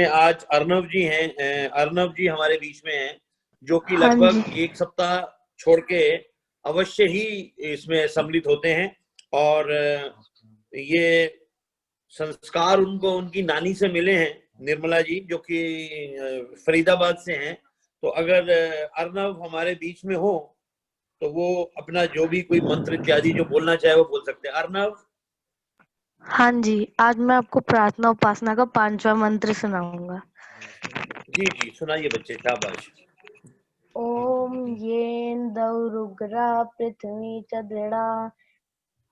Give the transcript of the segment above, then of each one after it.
आज अर्नव जी हैं। अर्नव जी हमारे बीच में हैं, जो कि हाँ लगभग जी। एक सप्ताह छोड़ के अवश्य ही इसमें सम्मिलित होते हैं। और ये संस्कार उनको उनकी नानी से मिले हैं, निर्मला जी, जो कि फरीदाबाद से हैं। तो अगर अर्नव हमारे बीच में हो तो वो अपना जो भी कोई मंत्र इत्यादि जो बोलना चाहे वो बोल सकते हैं। अर्नव। हाँ जी, आज मैं आपको प्रार्थना उपासना का 5वां मंत्र सुनाऊंगा। जी जी, सुनाइए बच्चे, शाबाश। ओम येन्दौरुग्रा पृथ्वी च दृढ़ा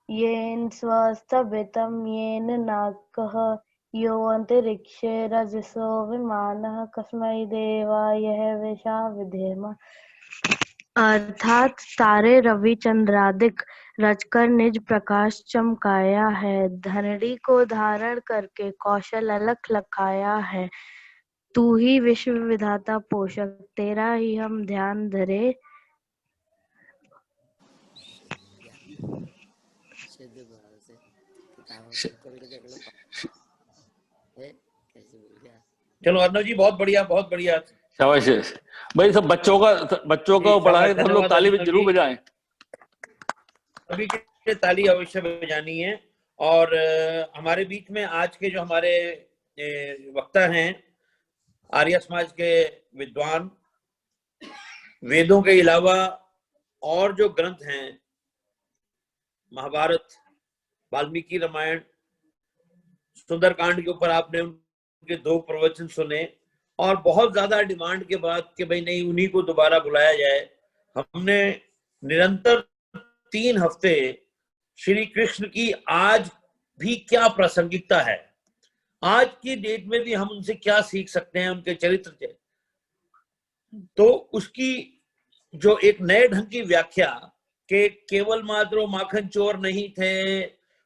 येन स्वस्थभितं येन नाकः यो अंतरिक्षे रजसो विमानः कस्मै देवाय हविषा विधेम। अर्थात तारे रवि चंद्रादिक रचकर निज प्रकाश चमकाया है, धरणी को धारण करके कौशल अलख लखाया है। तू ही विश्व विधाता पोषक, तेरा ही हम ध्यान धरे। चलो अर्नव जी, बहुत बढ़िया, बहुत बढ़िया। शाबाश भाई। सब बच्चों को पढ़ाने सब लोग ताली में जरूर बजाएं। सभी के ताली अवश्य बजानी है। और हमारे बीच में आज के जो हमारे वक्ता हैं, आर्य समाज के विद्वान, वेदों के अलावा और जो ग्रंथ हैं, महाभारत, वाल्मीकि रामायण, सुंदरकांड के ऊपर आपने उनके 2 प्रवचन सुने, और बहुत ज्यादा डिमांड के बाद कि भाई नहीं, उन्हीं को दोबारा बुलाया जाए। हमने निरंतर 3 हफ्ते श्री कृष्ण की आज भी क्या प्रासंगिकता है, आज की डेट में भी हम उनसे क्या सीख सकते हैं उनके चरित्र से, तो उसकी जो एक नए ढंग की व्याख्या कि केवल मात्र माखन चोर नहीं थे,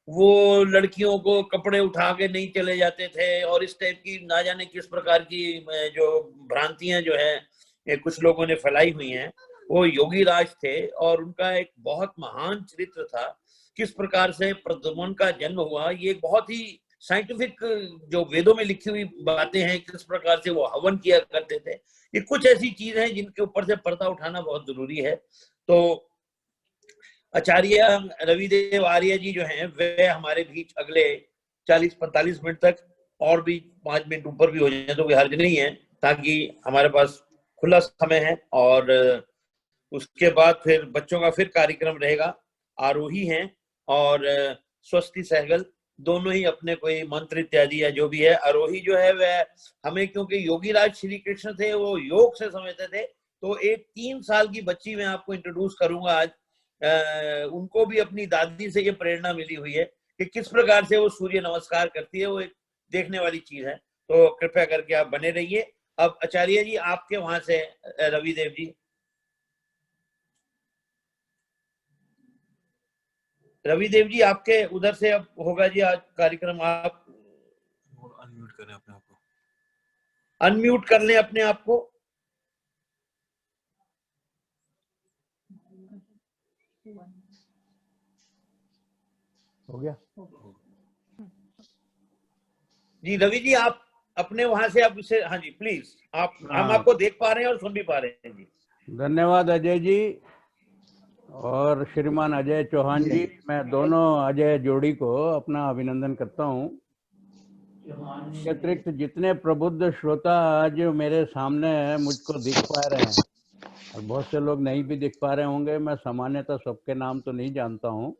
वो लड़कियों को कपड़े उठा के नहीं चले जाते थे, और इस टाइप की ना जाने किस प्रकार की जो भ्रांतियां जो है कुछ लोगों ने फैलाई हुई हैं। वो योगी राज थे और उनका एक बहुत महान चरित्र था। किस प्रकार से प्रद्युम्न का जन्म हुआ, ये एक बहुत ही साइंटिफिक जो वेदों में लिखी हुई बातें हैं, किस प्रकार से वो हवन किया करते थे, ये कुछ ऐसी चीज है जिनके ऊपर से पर्दा उठाना बहुत जरूरी है। तो आचार्य रविदेव आर्य जी जो हैं, वे हमारे बीच अगले 40-45 मिनट तक, और भी 5 मिनट ऊपर भी हो जाए तो कोई हर्ज नहीं है, ताकि हमारे पास खुला समय है। और उसके बाद फिर बच्चों का फिर कार्यक्रम रहेगा। आरोही हैं और स्वस्ति सहगल दोनों ही अपने कोई मंत्र इत्यादि या जो भी है। आरोही जो है वह हमें, क्योंकि योगी राज श्री कृष्ण थे, वो योग से समझते थे, तो एक 3 साल की बच्ची मैं आपको इंट्रोड्यूस करूंगा आज। उनको भी अपनी दादी से ये प्रेरणा मिली हुई है कि किस प्रकार से वो सूर्य नमस्कार करती है, वो एक देखने वाली चीज है। तो कृपया करके आप बने रहिए। अब आचार्य जी आपके वहां से रविदेव जी, रविदेव जी आपके उधर से अब होगा जी आज कार्यक्रम। आप अनम्यूट करें अपने आप को, अनम्यूट कर लें अपने आप को। हो गया जी रवि जी, आप अपने वहां से आप उसे, हाँ जी प्लीज, आप, हम आपको देख पा रहे हैं और सुन भी पा रहे हैं जी। धन्यवाद अजय जी और श्रीमान अजय चौहान जी। मैं दोनों अजय जोड़ी को अपना अभिनंदन करता हूँ। अतिरिक्त जितने प्रबुद्ध श्रोता आज मेरे सामने मुझको दिख पा रहे हैं, और बहुत से लोग नहीं भी दिख पा रहे होंगे, मैं सामान्यतः सबके नाम तो नहीं जानता हूँ,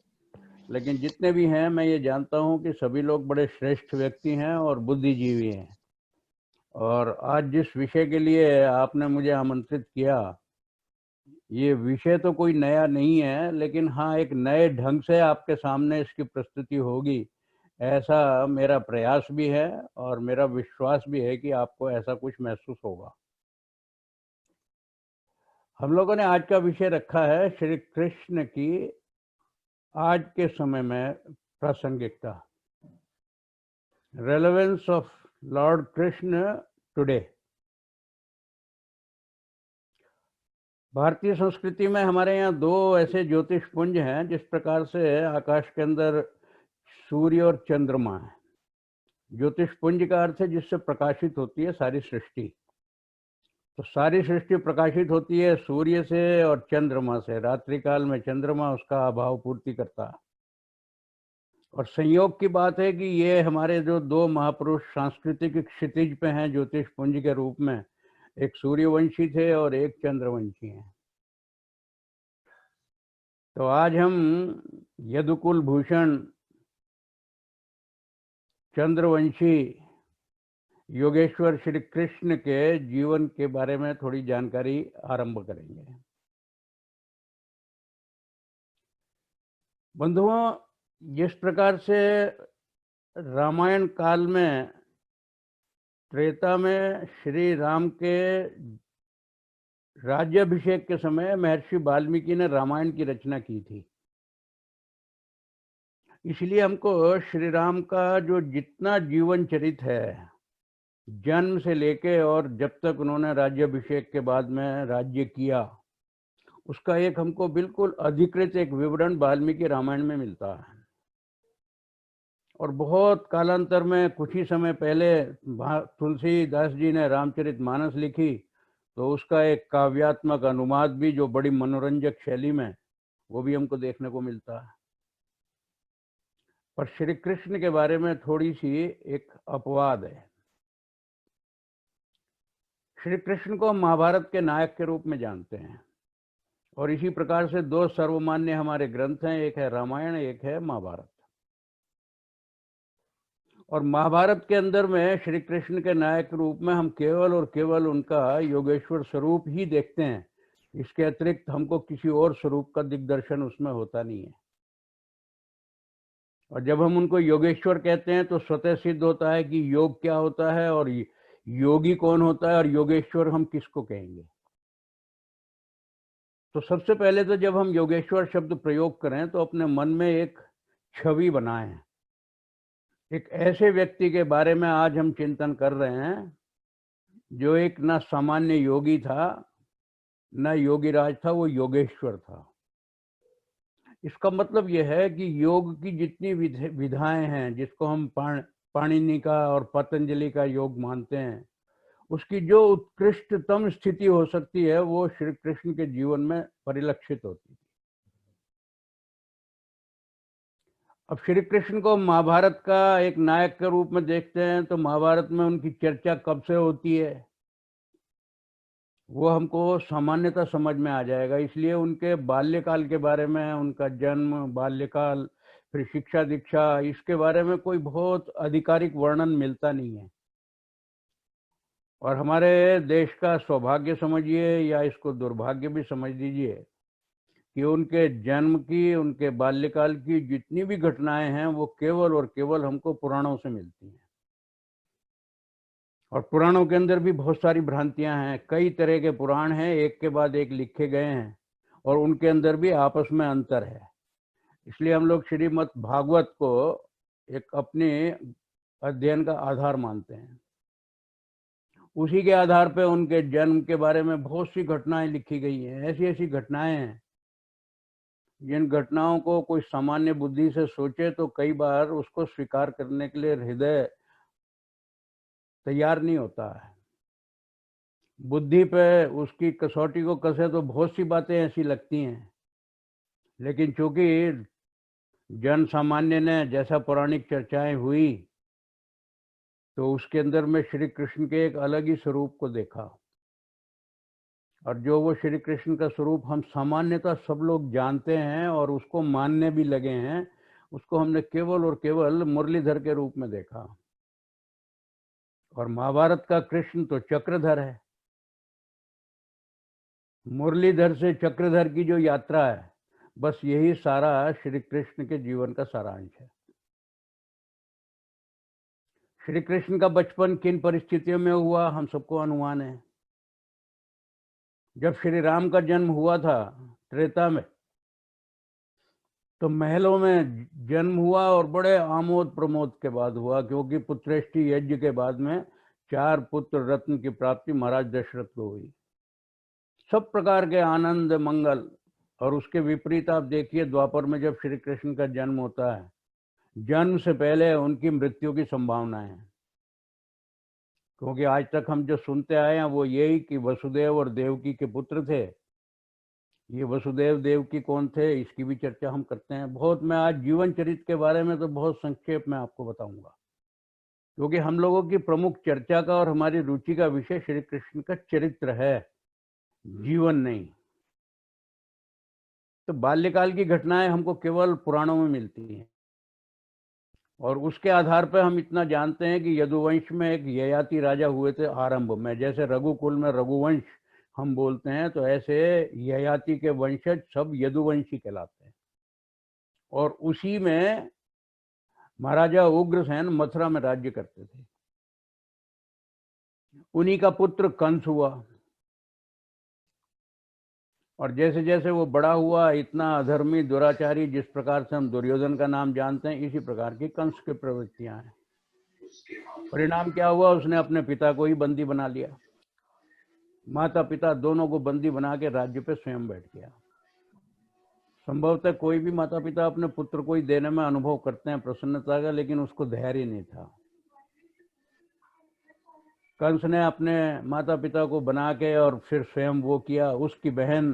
लेकिन जितने भी हैं मैं ये जानता हूँ कि सभी लोग बड़े श्रेष्ठ व्यक्ति हैं और बुद्धिजीवी हैं। और आज जिस विषय के लिए आपने मुझे आमंत्रित किया, ये विषय तो कोई नया नहीं है, लेकिन हाँ एक नए ढंग से आपके सामने इसकी प्रस्तुति होगी, ऐसा मेरा प्रयास भी है और मेरा विश्वास भी है कि आपको ऐसा कुछ महसूस होगा। हम लोगों ने आज का विषय रखा है श्री कृष्ण की आज के समय में प्रासंगिकता, relevance of Lord Krishna today. भारतीय संस्कृति में हमारे यहाँ 2 ऐसे ज्योतिष पुंज हैं जिस प्रकार से आकाश के अंदर सूर्य और चंद्रमा है। ज्योतिष पुंज का अर्थ है जिससे प्रकाशित होती है सारी सृष्टि। तो सारी सृष्टि प्रकाशित होती है सूर्य से और चंद्रमा से। रात्रि काल में चंद्रमा उसका अभाव पूर्ति करता है। और संयोग की बात है कि ये हमारे जो दो महापुरुष सांस्कृतिक क्षितिज पे हैं ज्योतिष पुंज के रूप में, एक सूर्यवंशी थे और एक चंद्रवंशी हैं। तो आज हम यदुकुल भूषण चंद्रवंशी योगेश्वर श्री कृष्ण के जीवन के बारे में थोड़ी जानकारी आरंभ करेंगे। बंधुओं, जिस प्रकार से रामायण काल में त्रेता में श्री राम के राज्याभिषेक के समय महर्षि वाल्मीकि ने रामायण की रचना की थी, इसलिए हमको श्री राम का जो जितना जीवन चरित है, जन्म से लेके और जब तक उन्होंने राज्याभिषेक के बाद में राज्य किया, उसका एक हमको बिल्कुल अधिकृत एक विवरण वाल्मीकि रामायण में मिलता है। और बहुत कालांतर में कुछ ही समय पहले तुलसीदास जी ने रामचरितमानस लिखी, तो उसका एक काव्यात्मक अनुवाद भी जो बड़ी मनोरंजक शैली में, वो भी हमको देखने को मिलता है। पर श्री कृष्ण के बारे में थोड़ी सी एक अपवाद है। श्री कृष्ण को महाभारत के नायक के रूप में जानते हैं, और इसी प्रकार से दो सर्वमान्य हमारे ग्रंथ हैं, एक है रामायण, एक है महाभारत। और महाभारत के अंदर में श्री कृष्ण के नायक के रूप में हम केवल और केवल उनका योगेश्वर स्वरूप ही देखते हैं। इसके अतिरिक्त हमको किसी और स्वरूप का दिग्दर्शन उसमें होता नहीं है। और जब हम उनको योगेश्वर कहते हैं तो स्वतः सिद्ध होता है कि योग क्या होता है और योगी कौन होता है और योगेश्वर हम किसको कहेंगे। तो सबसे पहले तो जब हम योगेश्वर शब्द प्रयोग करें तो अपने मन में एक छवि बनाएं। एक ऐसे व्यक्ति के बारे में आज हम चिंतन कर रहे हैं जो एक ना सामान्य योगी था, ना योगीराज था, वो योगेश्वर था। इसका मतलब यह है कि योग की जितनी विधाएं हैं, जिसको हम पाणिनि का और पतंजलि का योग मानते हैं, उसकी जो उत्कृष्टतम स्थिति हो सकती है वो श्री कृष्ण के जीवन में परिलक्षित होती है। अब श्री कृष्ण को महाभारत का एक नायक के रूप में देखते हैं, तो महाभारत में उनकी चर्चा कब से होती है वो हमको सामान्यतः समझ में आ जाएगा। इसलिए उनके बाल्यकाल के बारे में, उनका जन्म, बाल्यकाल, फिर शिक्षा दीक्षा, इसके बारे में कोई बहुत आधिकारिक वर्णन मिलता नहीं है। और हमारे देश का सौभाग्य समझिए या इसको दुर्भाग्य भी समझ लीजिए कि उनके जन्म की, उनके बाल्यकाल की जितनी भी घटनाएं हैं वो केवल और केवल हमको पुराणों से मिलती हैं। और पुराणों के अंदर भी बहुत सारी भ्रांतियां हैं। कई तरह के पुराण हैं, एक के बाद एक लिखे गए हैं, और उनके अंदर भी आपस में अंतर है। इसलिए हम लोग श्रीमद् भागवत को एक अपने अध्ययन का आधार मानते हैं। उसी के आधार पर उनके जन्म के बारे में बहुत सी घटनाएं लिखी गई हैं। ऐसी ऐसी घटनाएं हैं जिन घटनाओं को कोई सामान्य बुद्धि से सोचे तो कई बार उसको स्वीकार करने के लिए हृदय तैयार नहीं होता है। बुद्धि पे उसकी कसौटी को कसे तो बहुत सी बातें ऐसी लगती हैं, लेकिन चूंकि जन सामान्य ने जैसा पौराणिक चर्चाएं हुई तो उसके अंदर में श्री कृष्ण के एक अलग ही स्वरूप को देखा। और जो वो श्री कृष्ण का स्वरूप हम सामान्यतः सब लोग जानते हैं और उसको मानने भी लगे हैं, उसको हमने केवल और केवल मुरलीधर के रूप में देखा। और महाभारत का कृष्ण तो चक्रधर है। मुरलीधर से चक्रधर की जो यात्रा है, बस यही सारा श्री कृष्ण के जीवन का सारांश है। श्री कृष्ण का बचपन किन परिस्थितियों में हुआ हम सबको अनुमान है। जब श्री राम का जन्म हुआ था त्रेता में, तो महलों में जन्म हुआ और बड़े आमोद प्रमोद के बाद हुआ, क्योंकि पुत्रेष्टि यज्ञ के बाद में 4 पुत्र रत्न की प्राप्ति महाराज दशरथ को हुई। सब प्रकार के आनंद मंगल। और उसके विपरीत आप देखिए द्वापर में जब श्री कृष्ण का जन्म होता है, जन्म से पहले उनकी मृत्यु की संभावना है। क्योंकि आज तक हम जो सुनते आए हैं वो यही कि वसुदेव और देवकी के पुत्र थे। ये वसुदेव देवकी कौन थे, इसकी भी चर्चा हम करते हैं बहुत। मैं आज जीवन चरित्र के बारे में तो बहुत संक्षेप में आपको बताऊंगा, क्योंकि हम लोगों की प्रमुख चर्चा का और हमारी रुचि का विषय श्री कृष्ण का चरित्र है, जीवन नहीं। तो बाल्यकाल की घटनाएं हमको केवल पुराणों में मिलती हैं, और उसके आधार पर हम इतना जानते हैं कि यदुवंश में एक ययाति राजा हुए थे आरंभ में। जैसे रघुकुल में रघुवंश हम बोलते हैं, तो ऐसे ययाति के वंशज सब यदुवंशी कहलाते हैं। और उसी में महाराजा उग्रसेन मथुरा में राज्य करते थे। उन्हीं का पुत्र कंस हुआ, और जैसे जैसे वो बड़ा हुआ, इतना अधर्मी दुराचारी, जिस प्रकार से हम दुर्योधन का नाम जानते हैं, इसी प्रकार की कंस की प्रवृत्तियां हैं। परिणाम क्या हुआ, उसने अपने पिता को ही बंदी बना लिया। माता पिता दोनों को बंदी बना के राज्य पे स्वयं बैठ गया। संभवतः कोई भी माता पिता अपने पुत्र को ही देने में अनुभव करते हैं प्रसन्नता का, लेकिन उसको धैर्य नहीं था। कंस ने अपने माता पिता को बना के और फिर स्वयं वो किया। उसकी बहन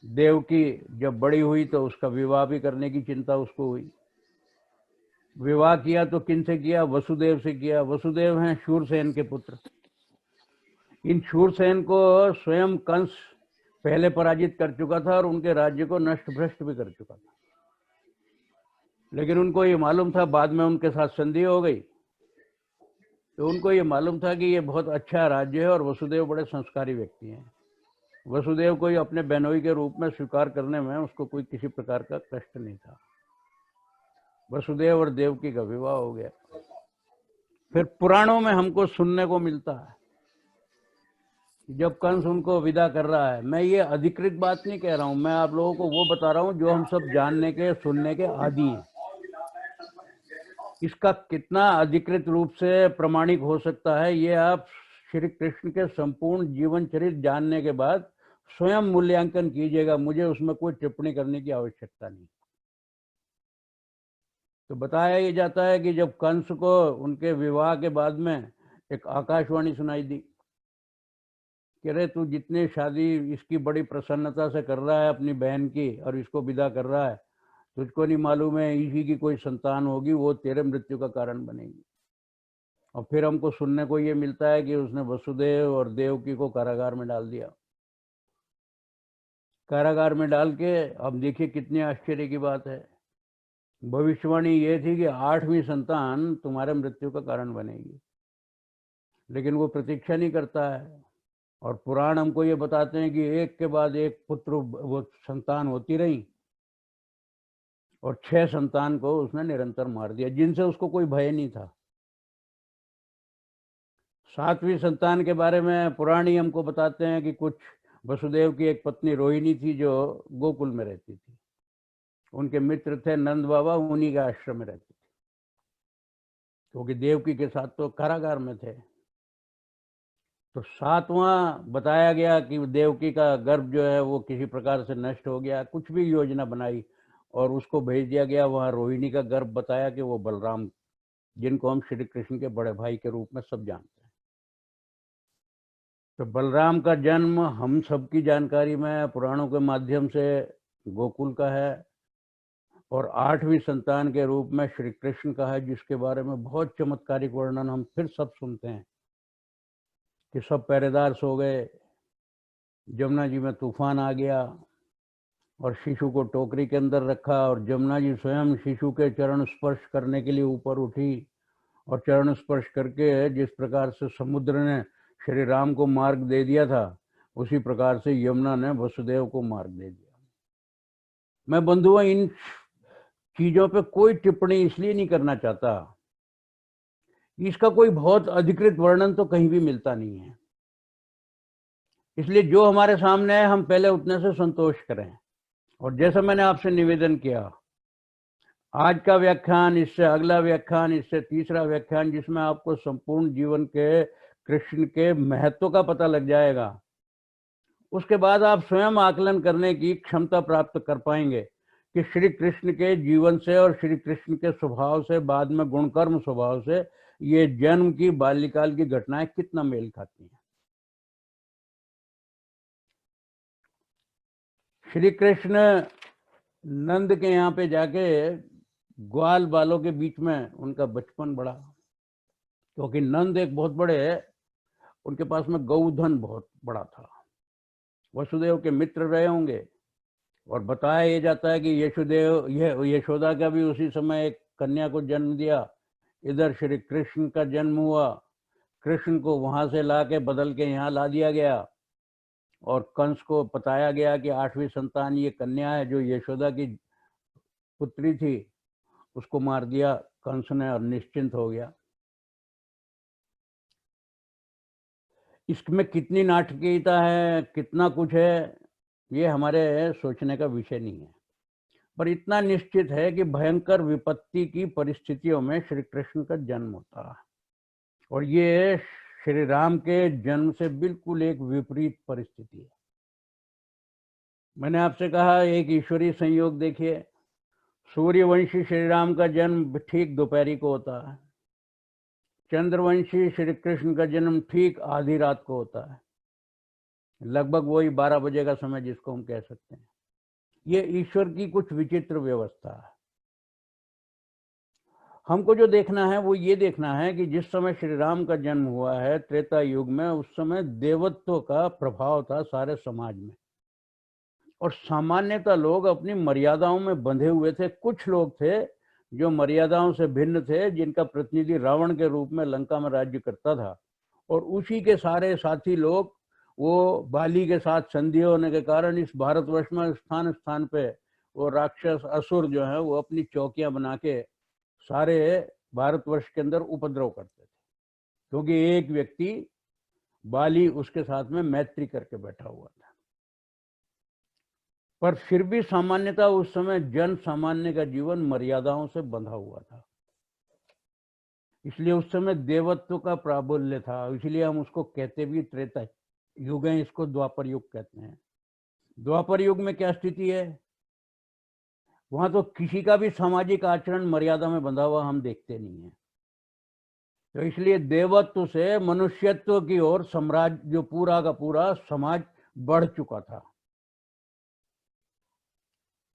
देवकी जब बड़ी हुई तो उसका विवाह भी करने की चिंता उसको हुई। विवाह किया तो किन से किया, वसुदेव से किया। वसुदेव हैं शूरसेन के पुत्र। इन शूरसेन को स्वयं कंस पहले पराजित कर चुका था और उनके राज्य को नष्ट भ्रष्ट भी कर चुका था। लेकिन उनको ये मालूम था, बाद में उनके साथ संधि हो गई, तो उनको ये मालूम था कि ये बहुत अच्छा राज्य है और वसुदेव बड़े संस्कारी व्यक्ति हैं। वसुदेव को अपने बहनोई के रूप में स्वीकार करने में उसको कोई किसी प्रकार का कष्ट नहीं था। वसुदेव और देवकी का विवाह हो गया। फिर पुराणों में हमको सुनने को मिलता है जब कंस उनको विदा कर रहा है। मैं ये अधिकृत बात नहीं कह रहा हूं, मैं आप लोगों को वो बता रहा हूं जो हम सब जानने के सुनने के आदी हैं। इसका कितना अधिकृत रूप से प्रमाणिक हो सकता है, ये आप श्री कृष्ण के संपूर्ण जीवन चरित्र जानने के बाद स्वयं मूल्यांकन कीजिएगा। मुझे उसमें कोई टिप्पणी करने की आवश्यकता नहीं। तो बताया ये जाता है कि जब कंस को उनके विवाह के बाद में एक आकाशवाणी सुनाई दी कि अरे तू जितने शादी इसकी बड़ी प्रसन्नता से कर रहा है अपनी बहन की और इसको विदा कर रहा है, तुझको नहीं मालूम है इसी की कोई संतान होगी, वो तेरे मृत्यु का कारण बनेगी। और फिर हमको सुनने को ये मिलता है कि उसने वसुदेव और देवकी को कारागार में डाल दिया। कारागार में डाल के अब देखिए कितनी आश्चर्य की बात है, भविष्यवाणी ये थी कि 8वीं संतान तुम्हारे मृत्यु का कारण बनेगी। लेकिन वो प्रतीक्षा नहीं करता है, और पुराण हमको ये बताते हैं कि एक के बाद एक पुत्र वो संतान होती रही, और 6 संतान को उसने निरंतर मार दिया, जिनसे उसको कोई भय नहीं था। 7वीं संतान के बारे में पुराण ही हमको बताते हैं कि कुछ वसुदेव की एक पत्नी रोहिणी थी जो गोकुल में रहती थी। उनके मित्र थे नंद बाबा, उन्हीं के आश्रम में रहते थे, क्योंकि देवकी के साथ तो कारागार में थे। तो 7वां बताया गया कि देवकी का गर्भ जो है वो किसी प्रकार से नष्ट हो गया। कुछ भी योजना बनाई और उसको भेज दिया गया वहाँ। रोहिणी का गर्भ बताया कि वो बलराम, जिनको हम श्री कृष्ण के बड़े भाई के रूप में सब जानते हैं। तो बलराम का जन्म हम सबकी जानकारी में पुराणों के माध्यम से गोकुल का है, और 8वीं संतान के रूप में श्री कृष्ण का है, जिसके बारे में बहुत चमत्कारिक वर्णन हम फिर सब सुनते हैं कि सब पहरेदार सो गए, जमुना जी में तूफान आ गया और शिशु को टोकरी के अंदर रखा, और जमुना जी स्वयं शिशु के चरण स्पर्श करने के लिए ऊपर उठी, और चरण स्पर्श करके जिस प्रकार से समुद्र ने श्री राम को मार्ग दे दिया था, उसी प्रकार से यमुना ने वसुदेव को मार्ग दे दिया। मैं बंधुओं इन चीजों पे कोई टिप्पणी इसलिए नहीं करना चाहता, इसका कोई बहुत अधिकृत वर्णन तो कहीं भी मिलता नहीं है। इसलिए जो हमारे सामने है हम पहले उतने से संतोष करें। और जैसा मैंने आपसे निवेदन किया, आज का व्याख्यान, इससे अगला व्याख्यान, इससे तीसरा व्याख्यान, जिसमें आपको संपूर्ण जीवन के कृष्ण के महत्व का पता लग जाएगा, उसके बाद आप स्वयं आकलन करने की क्षमता प्राप्त कर पाएंगे कि श्री कृष्ण के जीवन से और श्री कृष्ण के स्वभाव से, बाद में गुणकर्म स्वभाव से ये जन्म की बाल्यकाल की घटनाएं कितना मेल खाती हैं। श्री कृष्ण नंद के यहाँ पे जाके ग्वाल बालों के बीच में उनका बचपन बढ़ा, क्योंकि नंद एक बहुत बड़े, उनके पास में गौधन बहुत बड़ा था। वसुदेव के मित्र रहे होंगे, और बताया ये जाता है कि यशोदा का भी उसी समय एक कन्या को जन्म दिया। इधर श्री कृष्ण का जन्म हुआ, कृष्ण को वहां से ला के बदल के यहाँ ला दिया गया, और कंस को बताया गया कि 8वीं संतान ये कन्या है जो यशोदा की पुत्री थी, उसको मार दिया कंस ने और निश्चिंत हो गया। इसमें कितनी नाटकीयता है, कितना कुछ है, ये हमारे सोचने का विषय नहीं है। पर इतना निश्चित है कि भयंकर विपत्ति की परिस्थितियों में श्री कृष्ण का जन्म होता है, और ये श्री राम के जन्म से बिल्कुल एक विपरीत परिस्थिति है। मैंने आपसे कहा एक ईश्वरीय संयोग देखिए, सूर्यवंशी श्री राम का जन्म ठीक दोपहरी को होता है, चंद्रवंशी श्री कृष्ण का जन्म ठीक आधी रात को होता है, लगभग वही 12 बजे का समय जिसको हम कह सकते हैं। ये ईश्वर की कुछ विचित्र व्यवस्था है। हमको जो देखना है वो ये देखना है कि जिस समय श्री राम का जन्म हुआ है त्रेता युग में, उस समय देवत्व का प्रभाव था सारे समाज में, और सामान्यतः लोग अपनी मर्यादाओं में बंधे हुए थे। कुछ लोग थे जो मर्यादाओं से भिन्न थे, जिनका प्रतिनिधि रावण के रूप में लंका में राज्य करता था, और उसी के सारे साथी लोग वो बाली के साथ संधि होने के कारण इस भारतवर्ष में स्थान स्थान पे वो राक्षस असुर जो है वो अपनी चौकियां बना के सारे भारतवर्ष के अंदर उपद्रव करते थे, क्योंकि एक व्यक्ति बाली उसके साथ में मैत्री करके बैठा हुआ था। पर फिर भी सामान्यतः उस समय जन सामान्य का जीवन मर्यादाओं से बंधा हुआ था, इसलिए उस समय देवत्व का प्राबल्य था। इसलिए हम उसको कहते भी त्रेता युग है, इसको द्वापर युग कहते हैं। द्वापर युग में क्या स्थिति है, वहां तो किसी का भी सामाजिक आचरण मर्यादा में बंधा हुआ हम देखते नहीं है। तो इसलिए देवत्व से मनुष्यत्व की ओर साम्राज्य, जो पूरा का पूरा समाज बढ़ चुका था।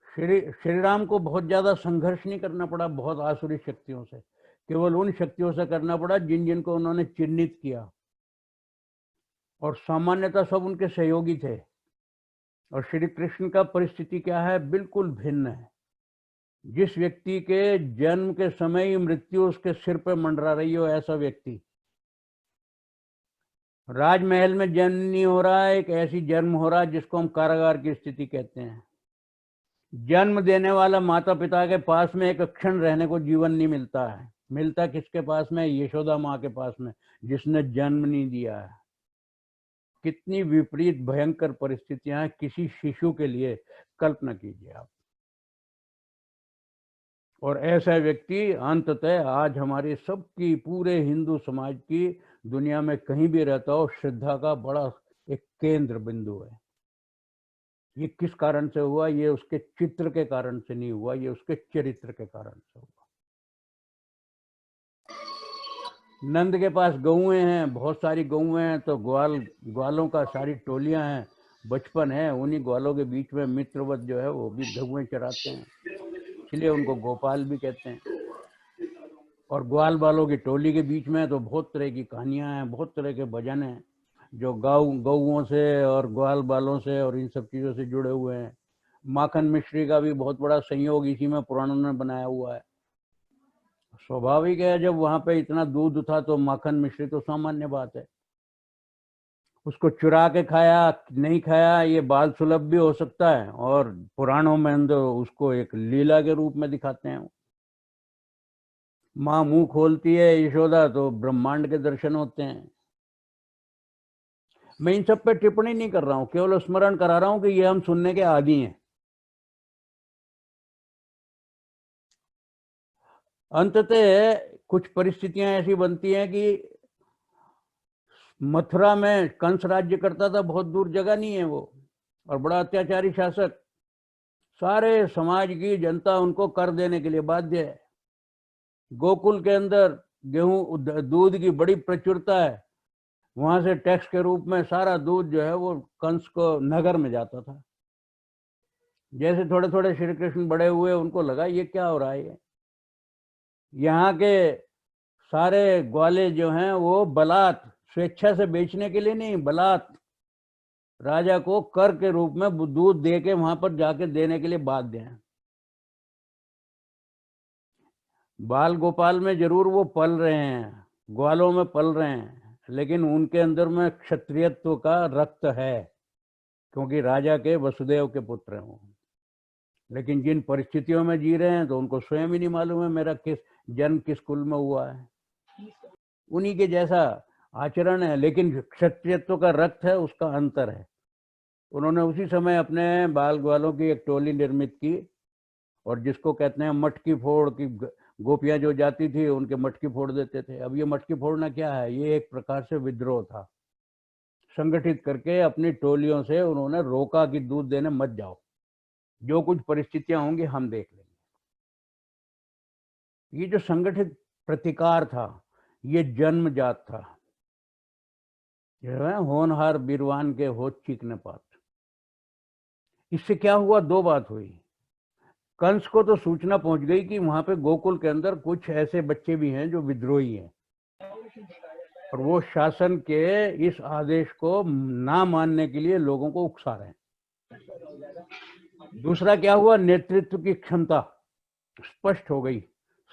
श्री राम को बहुत ज्यादा संघर्ष नहीं करना पड़ा बहुत आसुरी शक्तियों से, केवल उन शक्तियों से करना पड़ा जिन जिनको उन्होंने चिन्हित किया, और सामान्यतः सब उनके सहयोगी थे। और श्री कृष्ण का परिस्थिति क्या है, बिल्कुल भिन्न है। जिस व्यक्ति के जन्म के समय ही मृत्यु उसके सिर पर मंडरा रही हो, ऐसा व्यक्ति राजमहल में जन्म नहीं हो रहा है, एक ऐसी जन्म हो रहा है जिसको हम कारागार की स्थिति कहते हैं। जन्म देने वाला माता पिता के पास में एक क्षण रहने को जीवन नहीं मिलता है। मिलता किसके पास में, यशोदा माँ के पास में, जिसने जन्म नहीं दिया है। कितनी विपरीत भयंकर परिस्थितियां हैं किसी शिशु के लिए, कल्पना कीजिए आप। और ऐसा व्यक्ति अंततः आज हमारे सबकी, पूरे हिंदू समाज की, दुनिया में कहीं भी रहता हो, श्रद्धा का बड़ा एक केंद्र बिंदु है। ये किस कारण से हुआ, ये उसके चित्र के कारण से नहीं हुआ, ये उसके चरित्र के कारण से हुआ। नंद के पास गौएं हैं, बहुत सारी गौएं हैं, तो ग्वालों का सारी टोलियां हैं, बचपन है, उन्हीं ग्वालों के बीच में मित्रवत जो है वो भी गौएं चराते हैं, इसलिए उनको गोपाल भी कहते हैं। और ग्वाल बालों की टोली के बीच में तो बहुत तरह की कहानियां हैं, बहुत तरह के भजन हैं जो गौओं से और ग्वाल बालों से और इन सब चीज़ों से जुड़े हुए हैं। माखन मिश्री का भी बहुत बड़ा संयोग इसी में पुराणों ने बनाया हुआ है। स्वाभाविक है, जब वहां पे इतना दूध था तो माखन मिश्री तो सामान्य बात है। उसको चुरा के खाया नहीं खाया ये बाल सुलभ भी हो सकता है, और पुराणों में अंदर उसको एक लीला के रूप में दिखाते हैं। माँ मुंह खोलती है यशोदा तो ब्रह्मांड के दर्शन होते हैं। मैं इन सब पे टिप्पणी नहीं कर रहा हूं, केवल स्मरण करा रहा हूं कि ये हम सुनने के आदी हैं। अंततः कुछ परिस्थितियां ऐसी बनती हैं कि मथुरा में कंस राज्य करता था, बहुत दूर जगह नहीं है वो, और बड़ा अत्याचारी शासक। सारे समाज की जनता उनको कर देने के लिए बाध्य है। गोकुल के अंदर गेहूं दूध की बड़ी प्रचुरता है, वहां से टैक्स के रूप में सारा दूध जो है वो कंस को नगर में जाता था। जैसे थोड़े थोड़े श्री कृष्ण बड़े हुए, उनको लगा ये क्या हो रहा है, ये यहाँ के सारे ग्वाले जो हैं वो बलात्, स्वेच्छा से बेचने के लिए नहीं, बलात् राजा को कर के रूप में दूध दे के वहां पर जाके देने के लिए बाध्य हैं। बाल गोपाल में जरूर वो पल रहे हैं, ग्वालों में पल रहे हैं, लेकिन उनके अंदर में क्षत्रियत्व का रक्त है, क्योंकि राजा के वसुदेव के पुत्र हैं वो। लेकिन जिन परिस्थितियों में जी रहे हैं तो उनको स्वयं ही नहीं मालूम है मेरा किस जन्म किस कुल में हुआ है, उन्हीं के जैसा आचरण है, लेकिन क्षत्रियत्व का रक्त है, उसका अंतर है। उन्होंने उसी समय अपने बाल ग्वालों की एक टोली निर्मित की, और जिसको कहते हैं मटकी फोड़ की, गोपियां जो जाती थी उनके मटकी फोड़ देते थे। अब ये मटकी फोड़ना क्या है, ये एक प्रकार से विद्रोह था। संगठित करके अपनी टोलियों से उन्होंने रोका कि दूध देने मत जाओ, जो कुछ परिस्थितियां होंगी हम देख लेंगे। ये जो संगठित प्रतिकार था ये जन्मजात था, जो है होनहार बीरवान के होठ चीखने पात। इससे क्या हुआ, दो बात हुई। कंस को तो सूचना पहुंच गई कि वहां पे गोकुल के अंदर कुछ ऐसे बच्चे भी हैं जो विद्रोही हैं, और वो शासन के इस आदेश को ना मानने के लिए लोगों को उकसा रहे हैं। दूसरा क्या हुआ, नेतृत्व की क्षमता स्पष्ट हो गई।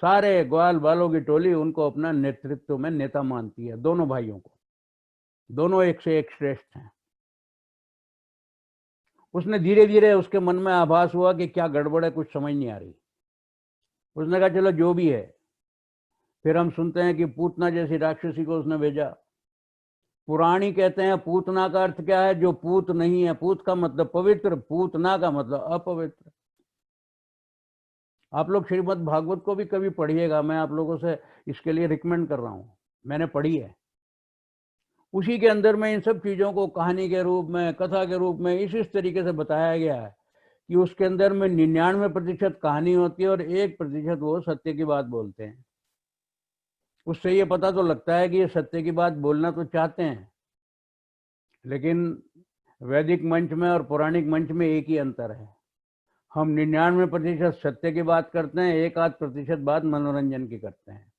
सारे ग्वाल बालों की टोली उनको अपना नेतृत्व में नेता मानती है, दोनों भाइयों को, दोनों एक से एक श्रेष्ठ हैं। उसने धीरे धीरे उसके मन में आभास हुआ कि क्या गड़बड़ है, कुछ समझ नहीं आ रही। उसने कहा चलो जो भी है। फिर हम सुनते हैं कि पूतना जैसी राक्षसी को उसने भेजा। पुराणी कहते हैं पूतना का अर्थ क्या है, जो पूत नहीं है। पूत का मतलब पवित्र, पूतना का मतलब अपवित्र। आप लोग श्रीमद् भागवत को भी कभी पढ़िएगा, मैं आप लोगों से इसके लिए रिकमेंड कर रहा हूं, मैंने पढ़ी है। उसी के अंदर में इन सब चीजों को कहानी के रूप में, कथा के रूप में इस तरीके से बताया गया है कि उसके अंदर में 99% कहानी होती है और 1% वो सत्य की बात बोलते हैं। उससे ये पता तो लगता है कि ये सत्य की बात बोलना तो चाहते हैं, लेकिन वैदिक मंच में और पौराणिक मंच में एक ही अंतर है, हम 99% सत्य की बात करते हैं, 1-8% बात मनोरंजन की करते हैं।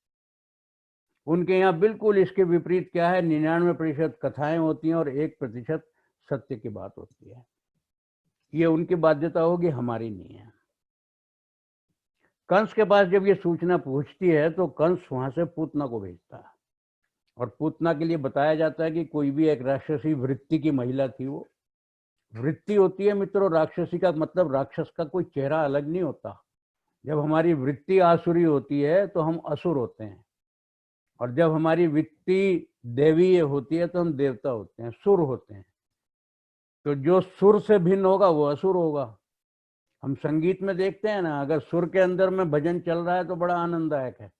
उनके यहाँ बिल्कुल इसके विपरीत क्या है, 99% कथाएं होती हैं और 1% सत्य की बात होती है। ये उनकी बाध्यता होगी, हमारी नहीं है। कंस के पास जब ये सूचना पहुंचती है तो कंस वहां से पूतना को भेजता है, और पूतना के लिए बताया जाता है कि कोई भी एक राक्षसी वृत्ति की महिला थी। वो वृत्ति होती है मित्रों, राक्षसी का मतलब राक्षस का कोई चेहरा अलग नहीं होता। जब हमारी वृत्ति आसुरी होती है तो हम असुर होते हैं, और जब हमारी वृत्ति देवीय होती है तो हम देवता होते हैं, सुर होते हैं। तो जो सुर से भिन्न होगा वो असुर होगा। हम संगीत में देखते हैं ना, अगर सुर के अंदर में भजन चल रहा है तो बड़ा आनंददायक है,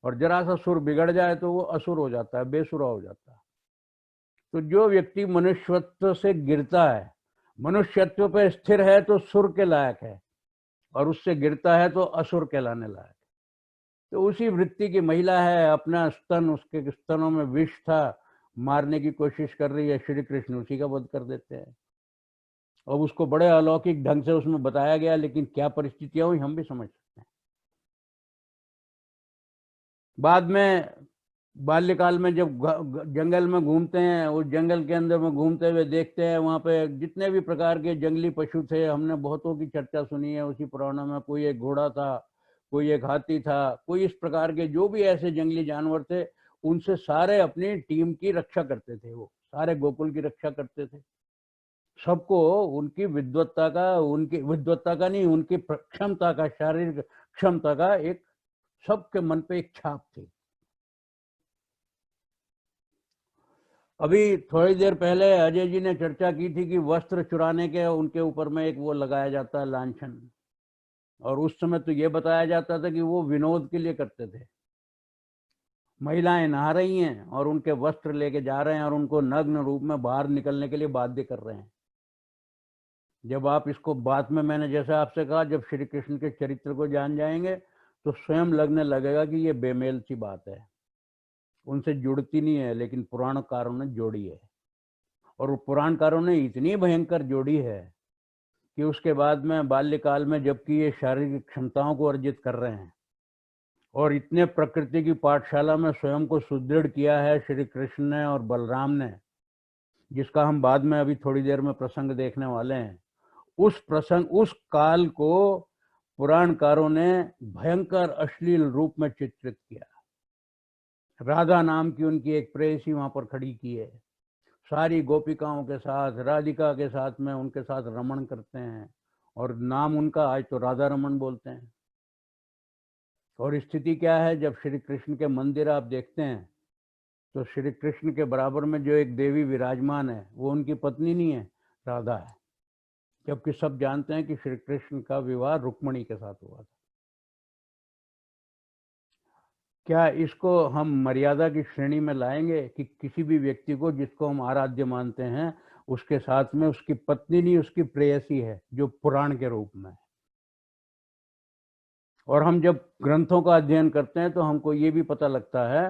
और जरा सा सुर बिगड़ जाए तो वो असुर हो जाता है, बेसुरा हो जाता है। तो जो व्यक्ति मनुष्यत्व से गिरता है, मनुष्यत्व पे स्थिर है तो सुर के लायक है, और उससे गिरता है तो असुर कहलाने लायक। तो उसी वृत्ति की महिला है, अपना स्तन, उसके स्तनों में विष था, मारने की कोशिश कर रही है। श्री कृष्ण उसी का वध कर देते हैं। अब उसको बड़े अलौकिक ढंग से उसमें बताया गया, लेकिन क्या परिस्थितियां हुई हम भी समझ सकते हैं। बाद में बाल्यकाल में जब जंगल में घूमते हैं, उस जंगल के अंदर में घूमते हुए देखते हैं वहाँ पे जितने भी प्रकार के जंगली पशु थे, हमने बहुतों की चर्चा सुनी है उसी पुराणों में। कोई एक घोड़ा था, कोई एक हाथी था, कोई इस प्रकार के जो भी ऐसे जंगली जानवर थे, उनसे सारे अपनी टीम की रक्षा करते थे। वो सारे गोकुल की रक्षा करते थे। सबको उनकी विद्वत्ता का नहीं, उनकी क्षमता का, शारीरिक क्षमता का एक सबके मन पे एक छाप थी। अभी थोड़ी देर पहले अजय जी ने चर्चा की थी कि वस्त्र चुराने के उनके ऊपर में एक वो लगाया जाता है लांछन, और उस समय तो ये बताया जाता था कि वो विनोद के लिए करते थे। महिलाएं नहा रही हैं और उनके वस्त्र लेके जा रहे हैं और उनको नग्न रूप में बाहर निकलने के लिए बाध्य कर रहे हैं। जब आप इसको बाद में, मैंने जैसे आपसे कहा, जब श्री कृष्ण के चरित्र को जान जाएंगे तो स्वयं लगने लगेगा कि ये बेमेल सी बात है, उनसे जुड़ती नहीं है, लेकिन पुराणकारों ने जोड़ी है। और पुराणकारों ने इतनी भयंकर जोड़ी है कि उसके बाद में बाल्यकाल में, जबकि ये शारीरिक क्षमताओं को अर्जित कर रहे हैं और इतने प्रकृति की पाठशाला में स्वयं को सुदृढ़ किया है श्री कृष्ण ने और बलराम ने, जिसका हम बाद में अभी थोड़ी देर में प्रसंग देखने वाले हैं, उस काल को पुराणकारों ने भयंकर अश्लील रूप में चित्रित किया। राधा नाम की उनकी एक प्रेयसी वहां पर खड़ी की है, सारी गोपिकाओं के साथ, राधिका के साथ में उनके साथ रमण करते हैं, और नाम उनका आज तो राधा रमण बोलते हैं। और स्थिति क्या है, जब श्री कृष्ण के मंदिर आप देखते हैं तो श्री कृष्ण के बराबर में जो एक देवी विराजमान है वो उनकी पत्नी नहीं है, राधा है, जबकि सब जानते हैं कि श्री कृष्ण का विवाह रुक्मिणी के साथ हुआ था। क्या इसको हम मर्यादा की श्रेणी में लाएंगे कि किसी भी व्यक्ति को जिसको हम आराध्य मानते हैं उसके साथ में उसकी पत्नी नहीं, उसकी प्रेयसी है, जो पुराण के रूप में है। और हम जब ग्रंथों का अध्ययन करते हैं तो हमको ये भी पता लगता है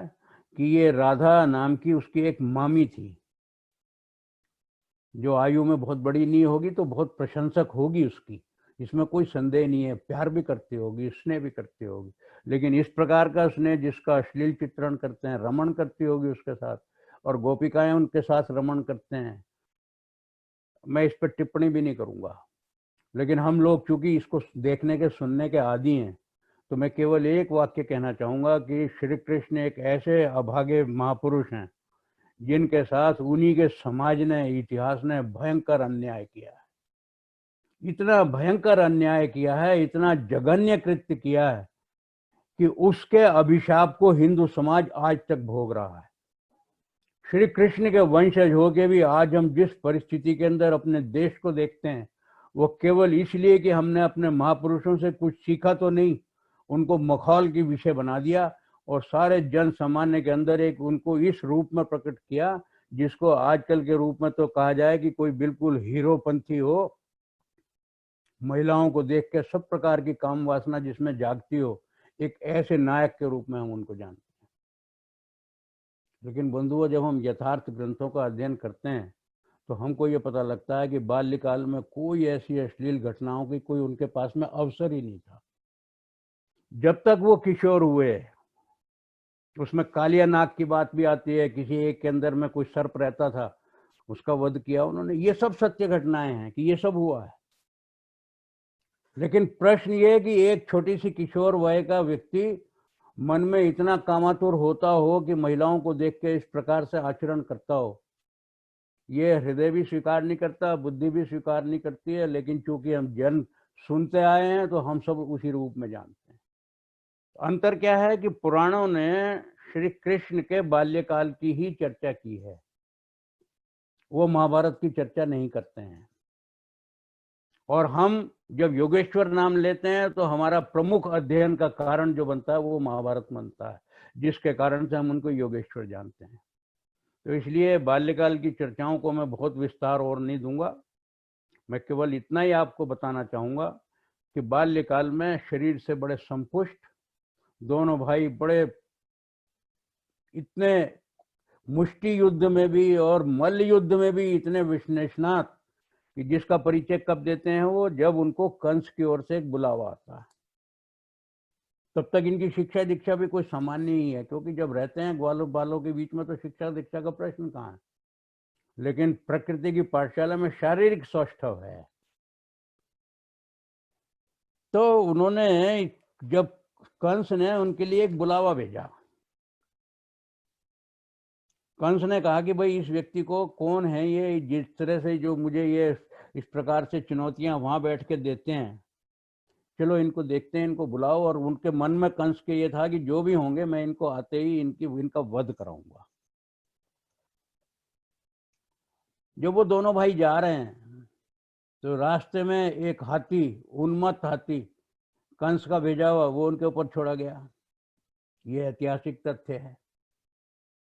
कि ये राधा नाम की उसकी एक मामी थी, जो आयु में बहुत बड़ी नहीं होगी तो बहुत प्रशंसक होगी उसकी, इसमें कोई संदेह नहीं है, प्यार भी करती होगी, स्नेह भी करती होगी, लेकिन इस प्रकार का स्नेह जिसका अश्लील चित्रण करते हैं, रमण करती होगी उसके साथ, और गोपिकाएं उनके साथ रमण करते हैं। मैं इस पर टिप्पणी भी नहीं करूंगा, लेकिन हम लोग चूंकि इसको देखने के सुनने के आदी हैं, तो मैं केवल एक वाक्य कहना चाहूंगा कि श्री कृष्ण एक ऐसे अभागे महापुरुष हैं जिनके साथ उन्हीं के समाज ने, इतिहास ने भयंकर अन्याय किया है, इतना भयंकर अन्याय किया है, इतना जघन्य कृत्य किया है कि उसके अभिशाप को हिंदू समाज आज तक भोग रहा है। श्री कृष्ण के वंशज होके भी आज हम जिस परिस्थिति के अंदर अपने देश को देखते हैं, वो केवल इसलिए कि हमने अपने महापुरुषों से कुछ सीखा तो नहीं, उनको मखौल की विषय बना दिया और सारे जन सामान्य के अंदर एक उनको इस रूप में प्रकट किया जिसको आजकल के रूप में तो कहा जाए कि कोई बिल्कुल हीरोपंथी हो, महिलाओं को देख के सब प्रकार की काम वासना जिसमें जागती हो, एक ऐसे नायक के रूप में हम उनको जानते हैं। लेकिन बंधुओं, जब हम यथार्थ ग्रंथों का अध्ययन करते हैं तो हमको ये पता लगता है कि बाल्यकाल में कोई ऐसी अश्लील घटनाओं की कोई उनके पास में अवसर ही नहीं था। जब तक वो किशोर हुए, उसमें कालिया नाग की बात भी आती है, किसी एक के अंदर में कोई सर्प रहता था, उसका वध किया उन्होंने, ये सब सत्य घटनाएं हैं कि ये सब हुआ है। लेकिन प्रश्न ये है कि एक छोटी सी किशोर वय का व्यक्ति मन में इतना कामातुर होता हो कि महिलाओं को देख के इस प्रकार से आचरण करता हो, ये हृदय भी स्वीकार नहीं करता, बुद्धि भी स्वीकार नहीं करती है, लेकिन चूंकि हम जन्म सुनते आए हैं तो हम सब उसी रूप में जानते हैं। अंतर क्या है कि पुराणों ने श्री कृष्ण के बाल्यकाल की ही चर्चा की है, वो महाभारत की चर्चा नहीं करते हैं। और हम जब योगेश्वर नाम लेते हैं तो हमारा प्रमुख अध्ययन का कारण जो बनता है वो महाभारत बनता है, जिसके कारण से हम उनको योगेश्वर जानते हैं। तो इसलिए बाल्यकाल की चर्चाओं को मैं बहुत विस्तार और नहीं दूंगा, मैं केवल इतना ही आपको बताना चाहूंगा कि बाल्यकाल में शरीर से बड़े संपुष्ट दोनों भाई, बड़े इतने मुष्टि युद्ध में भी और मल्ल युद्ध में भी इतने निष्णात कि जिसका परिचय कब देते हैं वो, जब उनको कंस की ओर से एक बुलावा आता है। तब तक इनकी शिक्षा दीक्षा भी कोई सामान्य ही है, क्योंकि जब रहते हैं ग्वालों बालों के बीच में तो शिक्षा दीक्षा का प्रश्न कहाँ है। लेकिन प्रकृति की पाठशाला में शारीरिक सौष्ठव है। तो उन्होंने, जब कंस ने उनके लिए एक बुलावा भेजा, कंस ने कहा कि भाई इस व्यक्ति को कौन है ये, जिस तरह से जो मुझे ये इस प्रकार से चुनौतियां वहां बैठ के देते हैं, चलो इनको देखते हैं, इनको बुलाओ। और उनके मन में कंस के ये था कि जो भी होंगे मैं इनको आते ही इनका वध कराऊंगा। जब वो दोनों भाई जा रहे हैं तो रास्ते में एक हाथी, उन्मत्त हाथी, कंस का भेजा हुआ, वो उनके ऊपर छोड़ा गया। ये ऐतिहासिक तथ्य है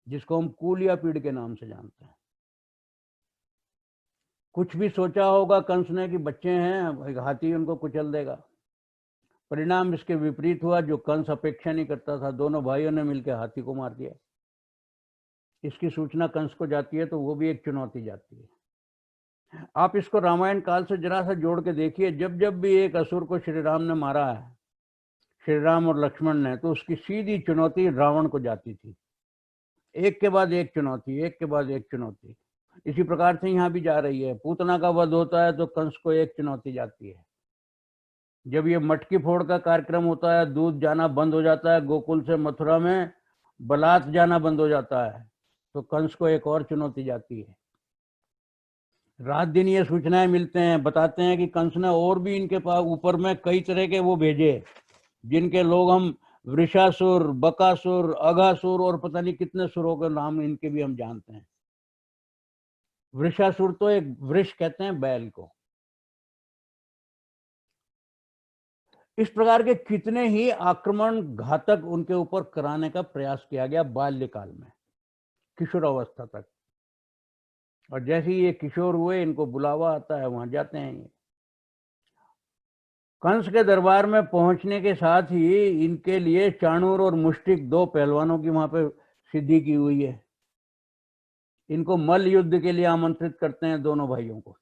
जिसको हम कूलिया पीड़ के नाम से जानते हैं। कुछ भी सोचा होगा कंस ने कि बच्चे हैं, एक हाथी उनको कुचल देगा। परिणाम इसके विपरीत हुआ, जो कंस अपेक्षा नहीं करता था। दोनों भाइयों ने मिलकर हाथी को मार दिया। इसकी सूचना कंस को जाती है तो वो भी एक चुनौती जाती है। आप इसको रामायण काल से जरा सा जोड़ के देखिए, जब जब भी एक असुर को श्री राम ने मारा है, श्री राम और लक्ष्मण ने, तो उसकी सीधी चुनौती रावण को जाती थी। एक के बाद एक चुनौती, एक के बाद एक चुनौती। इसी प्रकार से यहाँ भी जा रही है। पूतना का वध होता है तो कंस को एक चुनौती जाती है। जब ये मटकी फोड़ का कार्यक्रम होता है, दूध जाना बंद हो जाता है, गोकुल से मथुरा में बलात् जाना बंद हो जाता है, तो कंस को एक और चुनौती जाती है। रात दिन ये सूचनाएं मिलते हैं, बताते हैं कि कंस ने और भी इनके पास ऊपर में कई तरह के वो भेजे, जिनके लोग हम वृषासुर, बकासुर, अघासुर और पता नहीं कितने सुरों के नाम इनके भी हम जानते हैं। वृषासुर तो एक वृष कहते हैं बैल को। इस प्रकार के कितने ही आक्रमण घातक उनके ऊपर कराने का प्रयास किया गया बाल्यकाल में, किशोरावस्था तक। और जैसे ही ये किशोर हुए, इनको बुलावा आता है, वहां जाते हैं ये। कंस के दरबार में पहुंचने के साथ ही इनके लिए चाणूर और मुष्टिक, दो पहलवानों की वहां पे सिद्धि की हुई है। इनको मल्ल युद्ध के लिए आमंत्रित करते हैं दोनों भाइयों को।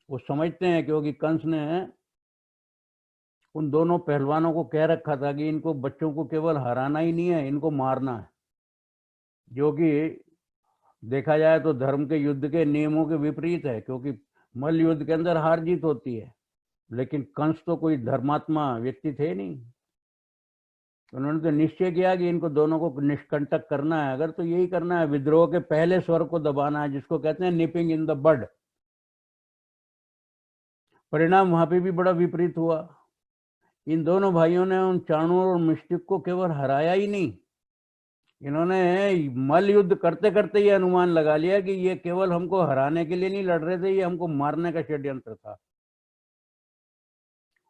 वो समझते हैं, क्योंकि कंस ने उन दोनों पहलवानों को कह रखा था कि इनको बच्चों को केवल हराना ही नहीं है, इनको मारना है, जो कि देखा जाए तो धर्म के युद्ध के नियमों के विपरीत है, क्योंकि मल्ल युद्ध के अंदर हार जीत होती है। लेकिन कंस तो कोई धर्मात्मा व्यक्ति थे नहीं। उन्होंने तो निश्चय किया कि इनको दोनों को निष्कंटक करना है। अगर तो यही करना है, विद्रोह के पहले स्वर को दबाना है, जिसको कहते हैं निपिंग इन द बड। परिणाम वहां पे भी बड़ा विपरीत हुआ। इन दोनों भाइयों ने उन चाणूर और मुष्टिक को केवल हराया ही नहीं, इन्होंने मल्ल युद्ध करते करते ये अनुमान लगा लिया कि ये केवल हमको हराने के लिए नहीं लड़ रहे थे, ये हमको मारने का षड्यंत्र था।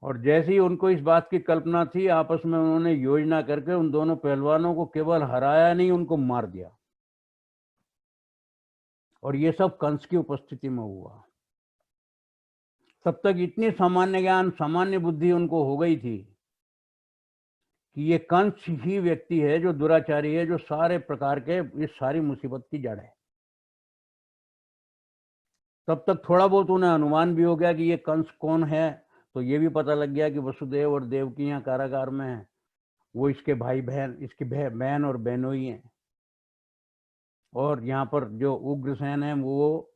और जैसे ही उनको इस बात की कल्पना थी, आपस में उन्होंने योजना करके उन दोनों पहलवानों को केवल हराया नहीं, उनको मार दिया। और ये सब कंस की उपस्थिति में हुआ। तब तक इतनी सामान्य ज्ञान, सामान्य बुद्धि उनको हो गई थी कि ये कंस ही व्यक्ति है जो दुराचारी है, जो सारे प्रकार के इस सारी मुसीबत की जड़ है। तब तक थोड़ा बहुत उन्हें अनुमान भी हो गया कि ये कंस कौन है। तो ये भी पता लग गया कि वसुदेव और देवकी यहाँ कारागार में है, वो इसके भाई बहन, इसकी बहन और बहनोई हैं। और यहाँ पर जो उग्रसेन है वो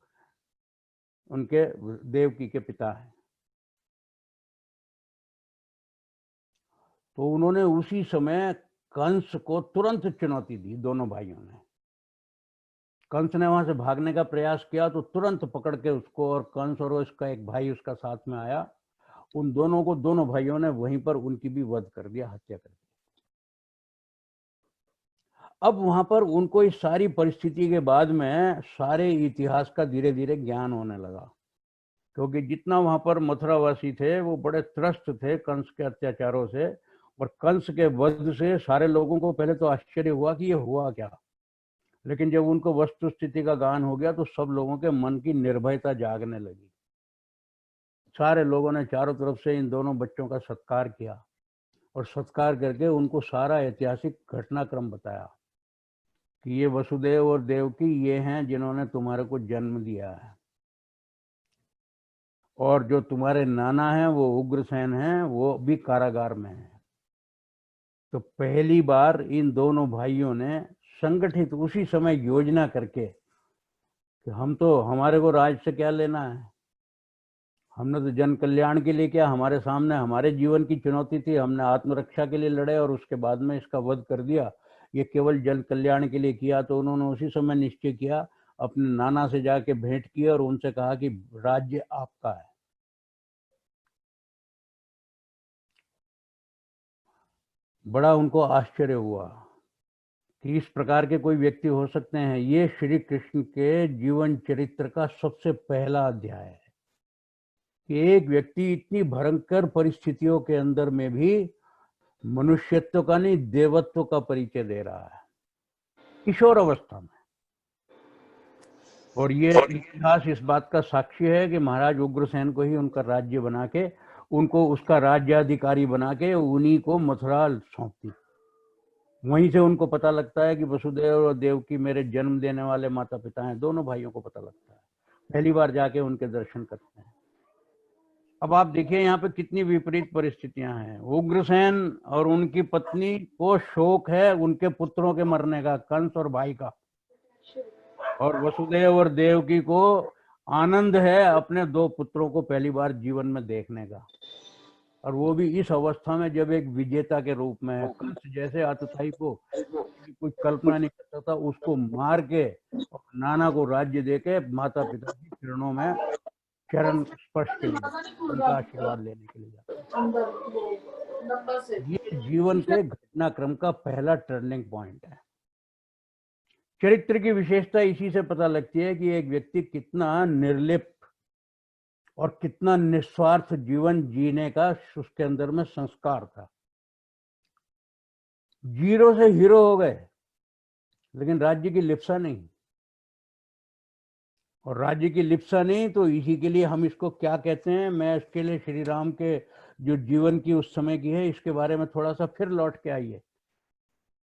उनके देवकी के पिता है। तो उन्होंने उसी समय कंस को तुरंत चुनौती दी। दोनों भाइयों ने, कंस ने वहां से भागने का प्रयास किया तो तुरंत पकड़ के उसको, और कंस और उसका एक भाई उसका साथ में आया, उन दोनों को, दोनों भाइयों ने वहीं पर उनकी भी वध कर दिया, हत्या कर दी। अब वहां पर उनको इस सारी परिस्थिति के बाद में सारे इतिहास का धीरे धीरे ज्ञान होने लगा, क्योंकि जितना वहां पर मथुरावासी थे वो बड़े त्रस्त थे कंस के अत्याचारों से। और कंस के वध से सारे लोगों को पहले तो आश्चर्य हुआ कि ये हुआ क्या, लेकिन जब उनको वस्तु स्थिति का ज्ञान हो गया तो सब लोगों के मन की निर्भयता जागने लगी। सारे लोगों ने चारों तरफ से इन दोनों बच्चों का सत्कार किया, और सत्कार करके उनको सारा ऐतिहासिक घटनाक्रम बताया कि ये वसुदेव और देवकी ये हैं जिन्होंने तुम्हारे को जन्म दिया है, और जो तुम्हारे नाना हैं वो उग्रसेन हैं, वो भी कारागार में हैं। तो पहली बार इन दोनों भाइयों ने संगठित उसी समय योजना करके कि हम तो, हमारे को राज से क्या लेना है, हमने तो जन कल्याण के लिए किया, हमारे सामने हमारे जीवन की चुनौती थी, हमने आत्मरक्षा के लिए लड़े और उसके बाद में इसका वध कर दिया, ये केवल जन कल्याण के लिए किया। तो उन्होंने उसी समय निश्चय किया, अपने नाना से जाके भेंट की और उनसे कहा कि राज्य आपका है। बड़ा उनको आश्चर्य हुआ कि इस प्रकार के कोई व्यक्ति हो सकते हैं। ये श्री कृष्ण के जीवन चरित्र का सबसे पहला अध्याय है कि एक व्यक्ति इतनी भयंकर परिस्थितियों के अंदर में भी मनुष्यत्व का नहीं, देवत्व का परिचय दे रहा है किशोर अवस्था में। और ये इतिहास इस बात का साक्षी है कि महाराज उग्रसेन को ही उनका राज्य बना के, उनको उसका राज्याधिकारी बना के उन्हीं को मथुरा सौंप दी। वहीं से उनको पता लगता है कि वसुदेव और देवकी मेरे जन्म देने वाले माता पिता हैं। दोनों भाइयों को पता लगता है, पहली बार जाके उनके दर्शन करते हैं। अब आप देखिए यहाँ पे कितनी विपरीत परिस्थितियां हैं। उग्रसेन और उनकी पत्नी को शोक है उनके पुत्रों के मरने का, कंस और भाई का, और वसुदेव और देवकी को आनंद है अपने 2 पुत्रों को पहली बार जीवन में देखने का, और वो भी इस अवस्था में जब एक विजेता के रूप में है। कंस जैसे आतताई को कुछ कल्पना नहीं करता था, उसको मार के और नाना को राज्य देके माता पिता की चरणों में चरण स्पर्श के लिए, उनका आशीर्वाद लेने के लिए जाता है। ये जीवन के घटनाक्रम का पहला टर्निंग पॉइंट है। चरित्र की विशेषता इसी से पता लगती है कि एक व्यक्ति कितना निर्लिप्त और कितना निस्वार्थ जीवन जीने का उसके अंदर में संस्कार था। जीरो से हीरो हो गए, लेकिन राज्य की लिप्सा नहीं। और राज्य की लिप्सा नहीं तो इसी के लिए हम इसको क्या कहते हैं, मैं इसके लिए श्री राम के जो जीवन की उस समय की है इसके बारे में थोड़ा सा फिर लौट के आइए।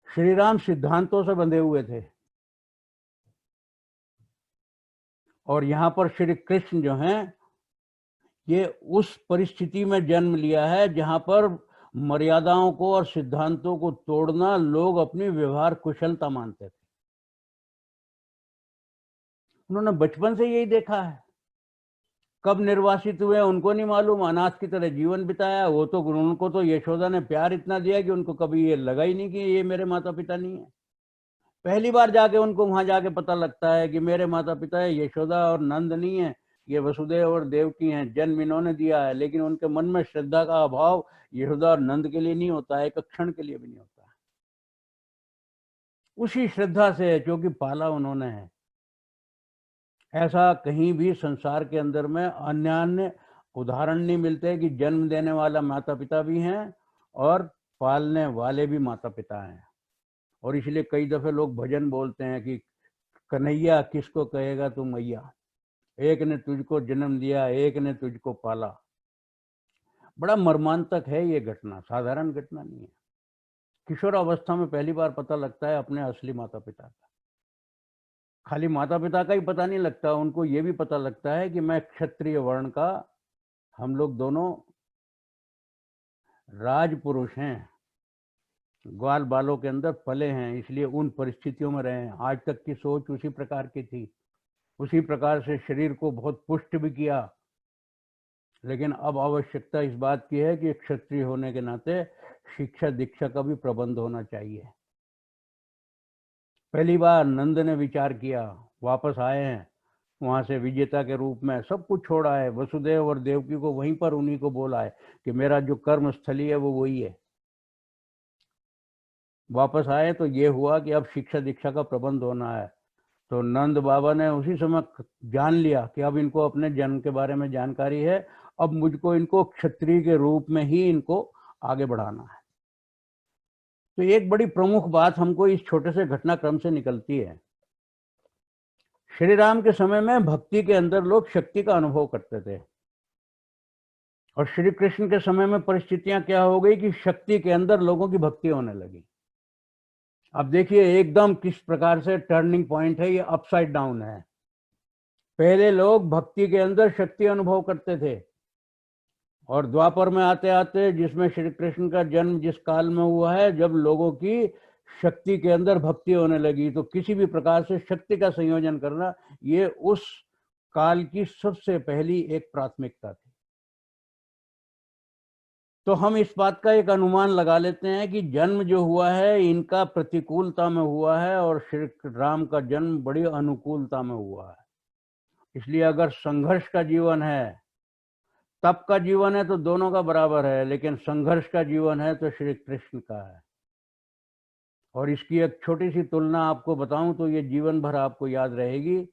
श्री राम सिद्धांतों से बंधे हुए थे, और यहाँ पर श्री कृष्ण जो हैं ये उस परिस्थिति में जन्म लिया है जहां पर मर्यादाओं को और सिद्धांतों को तोड़ना लोग अपनी व्यवहार कुशलता मानते थे। उन्होंने बचपन से यही देखा है, कब निर्वासित हुए उनको नहीं मालूम, अनाथ की तरह जीवन बिताया। वो तो उनको तो यशोदा ने प्यार इतना दिया कि उनको कभी ये लगा ही नहीं कि ये मेरे माता पिता नहीं है। पहली बार जाके उनको वहां जाके पता लगता है कि मेरे माता पिता है यशोदा और नंद नहीं है, ये वसुदेव और देवकी हैं, जन्म इन्होंने दिया है। लेकिन उनके मन में श्रद्धा का अभाव यशोदा और नंद के लिए नहीं होता है, एक क्षण के लिए भी नहीं होता है। उसी श्रद्धा से जो कि पाला उन्होंने है। ऐसा कहीं भी संसार के अंदर में अन्य उदाहरण नहीं मिलते कि जन्म देने वाला माता पिता भी हैं और पालने वाले भी माता पिता हैं। और इसलिए कई दफे लोग भजन बोलते हैं कि कन्हैया किसको कहेगा तू मैया, एक ने तुझको जन्म दिया, एक ने तुझको पाला। बड़ा मर्मांतक है ये घटना, साधारण घटना नहीं है। किशोर अवस्था में पहली बार पता लगता है अपने असली माता पिता का। खाली माता पिता का ही पता नहीं लगता, उनको ये भी पता लगता है कि मैं क्षत्रिय वर्ण का, हम लोग दोनों राजपुरुष हैं, ग्वाल बालों के अंदर पले हैं, इसलिए उन परिस्थितियों में रहे हैं। आज तक की सोच उसी प्रकार की थी, उसी प्रकार से शरीर को बहुत पुष्ट भी किया। लेकिन अब आवश्यकता इस बात की है कि क्षत्रिय होने के नाते शिक्षा दीक्षा का भी प्रबंध होना चाहिए। पहली बार नंद ने विचार किया, वापस आए हैं वहां से विजेता के रूप में, सब कुछ छोड़ा है, वसुदेव और देवकी को वहीं पर उन्हीं को बोला है कि मेरा जो कर्म स्थली है वो वही है। वापस आए तो ये हुआ कि अब शिक्षा दीक्षा का प्रबंध होना है। तो नंद बाबा ने उसी समय जान लिया कि अब इनको अपने जन्म के बारे में जानकारी है, अब मुझको इनको क्षत्रिय के रूप में ही इनको आगे बढ़ाना है। तो एक बड़ी प्रमुख बात हमको इस छोटे से घटनाक्रम से निकलती है। श्री राम के समय में भक्ति के अंदर लोग शक्ति का अनुभव करते थे, और श्री कृष्ण के समय में परिस्थितियां क्या हो गई कि शक्ति के अंदर लोगों की भक्ति होने लगी। अब देखिए एकदम किस प्रकार से टर्निंग पॉइंट है, ये अपसाइड डाउन है। पहले लोग भक्ति के अंदर शक्ति अनुभव करते थे, और द्वापर में आते आते, जिसमें श्री कृष्ण का जन्म जिस काल में हुआ है, जब लोगों की शक्ति के अंदर भक्ति होने लगी, तो किसी भी प्रकार से शक्ति का संयोजन करना ये उस काल की सबसे पहली एक प्राथमिकता थी। तो हम इस बात का एक अनुमान लगा लेते हैं कि जन्म जो हुआ है इनका प्रतिकूलता में हुआ है, और श्री राम का जन्म बड़ी अनुकूलता में हुआ है। इसलिए अगर संघर्ष का जीवन है, तप का जीवन है तो दोनों का बराबर है, लेकिन संघर्ष का जीवन है तो श्री कृष्ण का है। और इसकी एक छोटी सी तुलना आपको बताऊं तो ये जीवन भर आपको याद रहेगी।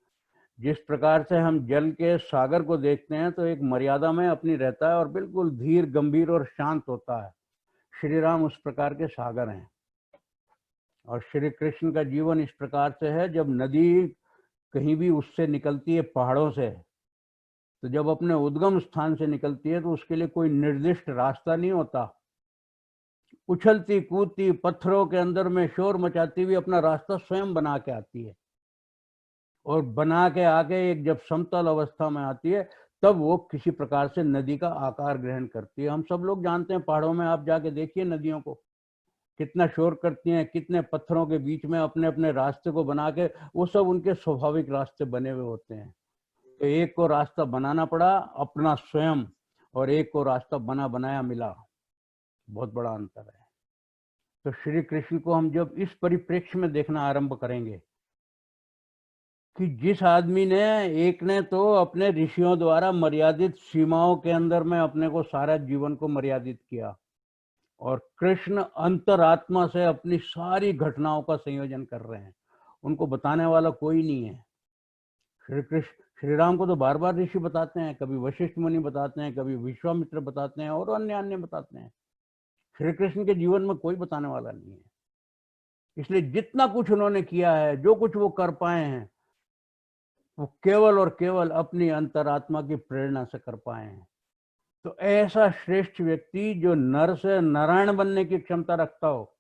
जिस प्रकार से हम जल के सागर को देखते हैं तो एक मर्यादा में अपनी रहता है और बिल्कुल धीर गंभीर और शांत होता है, श्री राम उस प्रकार के सागर हैं। और श्री कृष्ण का जीवन इस प्रकार से है, जब नदी कहीं भी उससे निकलती है पहाड़ों से, तो जब अपने उद्गम स्थान से निकलती है तो उसके लिए कोई निर्दिष्ट रास्ता नहीं होता। उछलती कूदती पत्थरों के अंदर में शोर मचाती हुई अपना रास्ता स्वयं बना के आती है, और बना के आके एक जब समतल अवस्था में आती है तब वो किसी प्रकार से नदी का आकार ग्रहण करती है। हम सब लोग जानते हैं, पहाड़ों में आप जाके देखिए नदियों को, कितना शोर करती हैं, कितने पत्थरों के बीच में अपने अपने रास्ते को बना के, वो सब उनके स्वाभाविक रास्ते बने हुए होते हैं। तो एक को रास्ता बनाना पड़ा अपना स्वयं, और एक को रास्ता बना बनाया मिला, बहुत बड़ा अंतर है। तो श्री कृष्ण को हम जब इस परिप्रेक्ष्य में देखना आरंभ करेंगे कि जिस आदमी ने, एक ने तो अपने ऋषियों द्वारा मर्यादित सीमाओं के अंदर में अपने को सारा जीवन को मर्यादित किया, और कृष्ण अंतरात्मा से अपनी सारी घटनाओं का संयोजन कर रहे हैं, उनको बताने वाला कोई नहीं है। श्री कृष्ण, श्री राम को तो बार बार ऋषि बताते हैं, कभी वशिष्ठ मुनि बताते हैं, कभी विश्वामित्र बताते हैं, और अन्य अन्य बताते हैं। श्री कृष्ण के जीवन में कोई बताने वाला नहीं है। इसलिए जितना कुछ उन्होंने किया है, जो कुछ वो कर पाए हैं, वो केवल और केवल अपनी अंतरात्मा की प्रेरणा से कर पाए हैं। तो ऐसा श्रेष्ठ व्यक्ति जो नर से नारायण बनने की क्षमता रखता हो,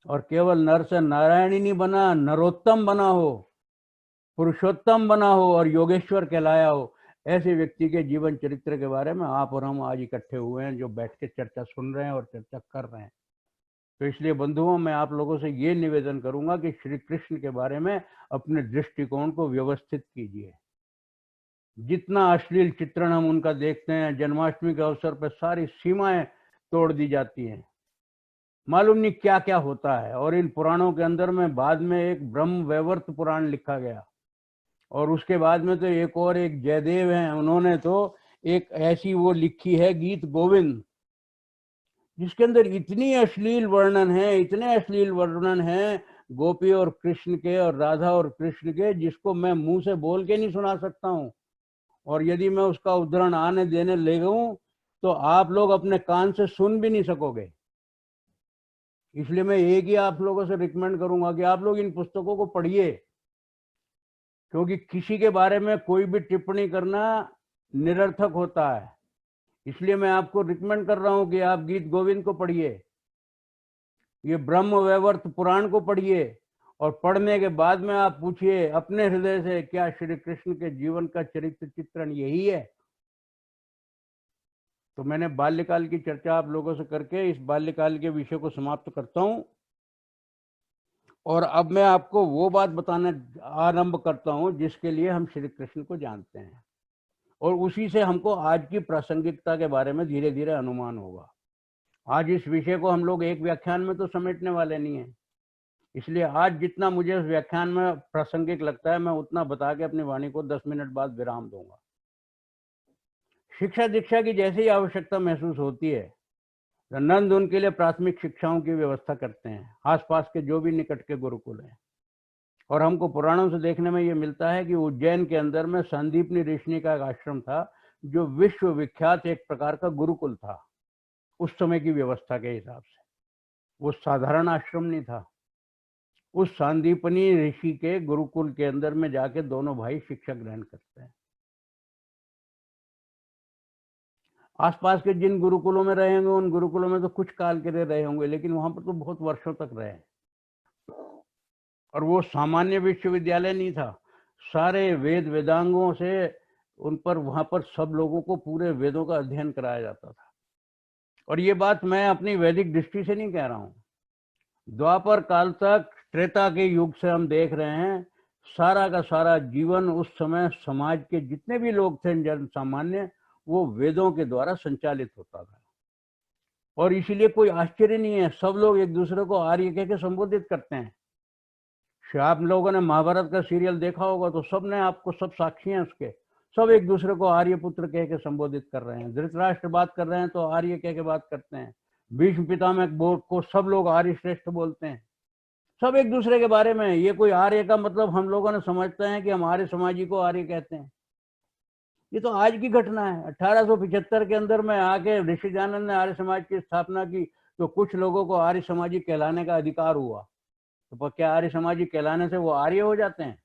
और केवल नर से नारायण ही नहीं बना, नरोत्तम बना हो, पुरुषोत्तम बना हो और योगेश्वर कहलाया हो, ऐसे व्यक्ति के जीवन चरित्र के बारे में आप और हम आज इकट्ठे हुए हैं, जो बैठ के चर्चा सुन रहे हैं और चर्चा कर रहे हैं। तो इसलिए बंधुओं, मैं आप लोगों से ये निवेदन करूंगा कि श्री कृष्ण के बारे में अपने दृष्टिकोण को व्यवस्थित कीजिए। जितना अश्लील चित्रण हम उनका देखते हैं, जन्माष्टमी के अवसर पर सारी सीमाएं तोड़ दी जाती हैं, मालूम नहीं क्या क्या होता है। और इन पुराणों के अंदर में बाद में एक ब्रह्म वैवर्त पुराण लिखा गया, और उसके बाद में तो एक और एक जयदेव हैं, उन्होंने तो एक ऐसी वो लिखी है गीत गोविंद, जिसके अंदर इतनी अश्लील वर्णन है, इतने अश्लील वर्णन है गोपी और कृष्ण के और राधा और कृष्ण के, जिसको मैं मुंह से बोल के नहीं सुना सकता हूँ। और यदि मैं उसका उद्धरण आने देने लगूं तो आप लोग अपने कान से सुन भी नहीं सकोगे। इसलिए मैं एक ही आप लोगों से रिकमेंड करूंगा कि आप लोग इन पुस्तकों को पढ़िए, क्योंकि किसी के बारे में कोई भी टिप्पणी करना निरर्थक होता है। इसलिए मैं आपको रिकमेंड कर रहा हूं कि आप गीत गोविंद को पढ़िए, ये ब्रह्म वैवर्त पुराण को पढ़िए, और पढ़ने के बाद में आप पूछिए अपने हृदय से, क्या श्री कृष्ण के जीवन का चरित्र चित्रण यही है? तो मैंने बाल्यकाल की चर्चा आप लोगों से करके इस बाल्यकाल के विषय को समाप्त करता हूं, और अब मैं आपको वो बात बताना आरंभ करता हूं जिसके लिए हम श्री कृष्ण को जानते हैं, और उसी से हमको आज की प्रासंगिकता के बारे में धीरे धीरे अनुमान होगा। आज इस विषय को हम लोग एक व्याख्यान में तो समेटने वाले नहीं है, इसलिए आज जितना मुझे उस व्याख्यान में प्रासंगिक लगता है मैं उतना बता के अपनी वाणी को 10 मिनट बाद विराम दूंगा। शिक्षा दीक्षा की जैसे ही आवश्यकता महसूस होती है, तो नंद उनके लिए प्राथमिक शिक्षाओं की व्यवस्था करते हैं, आसपास के जो भी निकट के गुरुकुल हैं। और हमको पुराणों से देखने में ये मिलता है कि उज्जैन के अंदर में संदीपनी ऋषि का एक आश्रम था, जो विश्व विख्यात एक प्रकार का गुरुकुल था उस समय की व्यवस्था के हिसाब से। वो साधारण आश्रम नहीं था। उस संदीपनी ऋषि के गुरुकुल के अंदर में जाके दोनों भाई शिक्षा ग्रहण करते हैं। आसपास के जिन गुरुकुलों में रहे होंगे उन गुरुकुलों में तो कुछ काल के लिए रहे होंगे, लेकिन वहां पर तो बहुत वर्षों तक रहे। और वो सामान्य विश्वविद्यालय नहीं था, सारे वेद वेदांगों से उन पर वहां पर सब लोगों को पूरे वेदों का अध्ययन कराया जाता था। और ये बात मैं अपनी वैदिक दृष्टि से नहीं कह रहा हूँ, द्वापर काल तक त्रेता के युग से हम देख रहे हैं, सारा का सारा जीवन उस समय समाज के जितने भी लोग थे जन सामान्य, वो वेदों के द्वारा संचालित होता था। और इसीलिए कोई आश्चर्य नहीं है, सब लोग एक दूसरे को आर्य कह के संबोधित करते हैं। आप लोगों ने महाभारत का सीरियल देखा होगा तो सब ने आपको, सब साक्षी हैं उसके, सब एक दूसरे को आर्य पुत्र कह के संबोधित कर रहे हैं। धृतराष्ट्र बात कर रहे हैं तो आर्य कह के बात करते हैं। भीष्म पितामह को सब लोग आर्य श्रेष्ठ बोलते हैं, सब एक दूसरे के बारे में। ये कोई आर्य का मतलब हम लोगों ने समझते हैं कि हम आर्य समाजी को आर्य कहते हैं। ये तो आज की घटना है। 1875 के अंदर में आके ऋषिजानंद ने आर्य समाज की स्थापना की, तो कुछ लोगों को आर्य समाजी कहलाने का अधिकार हुआ। तो क्या आर्य समाजी कहलाने से वो आर्य हो जाते हैं?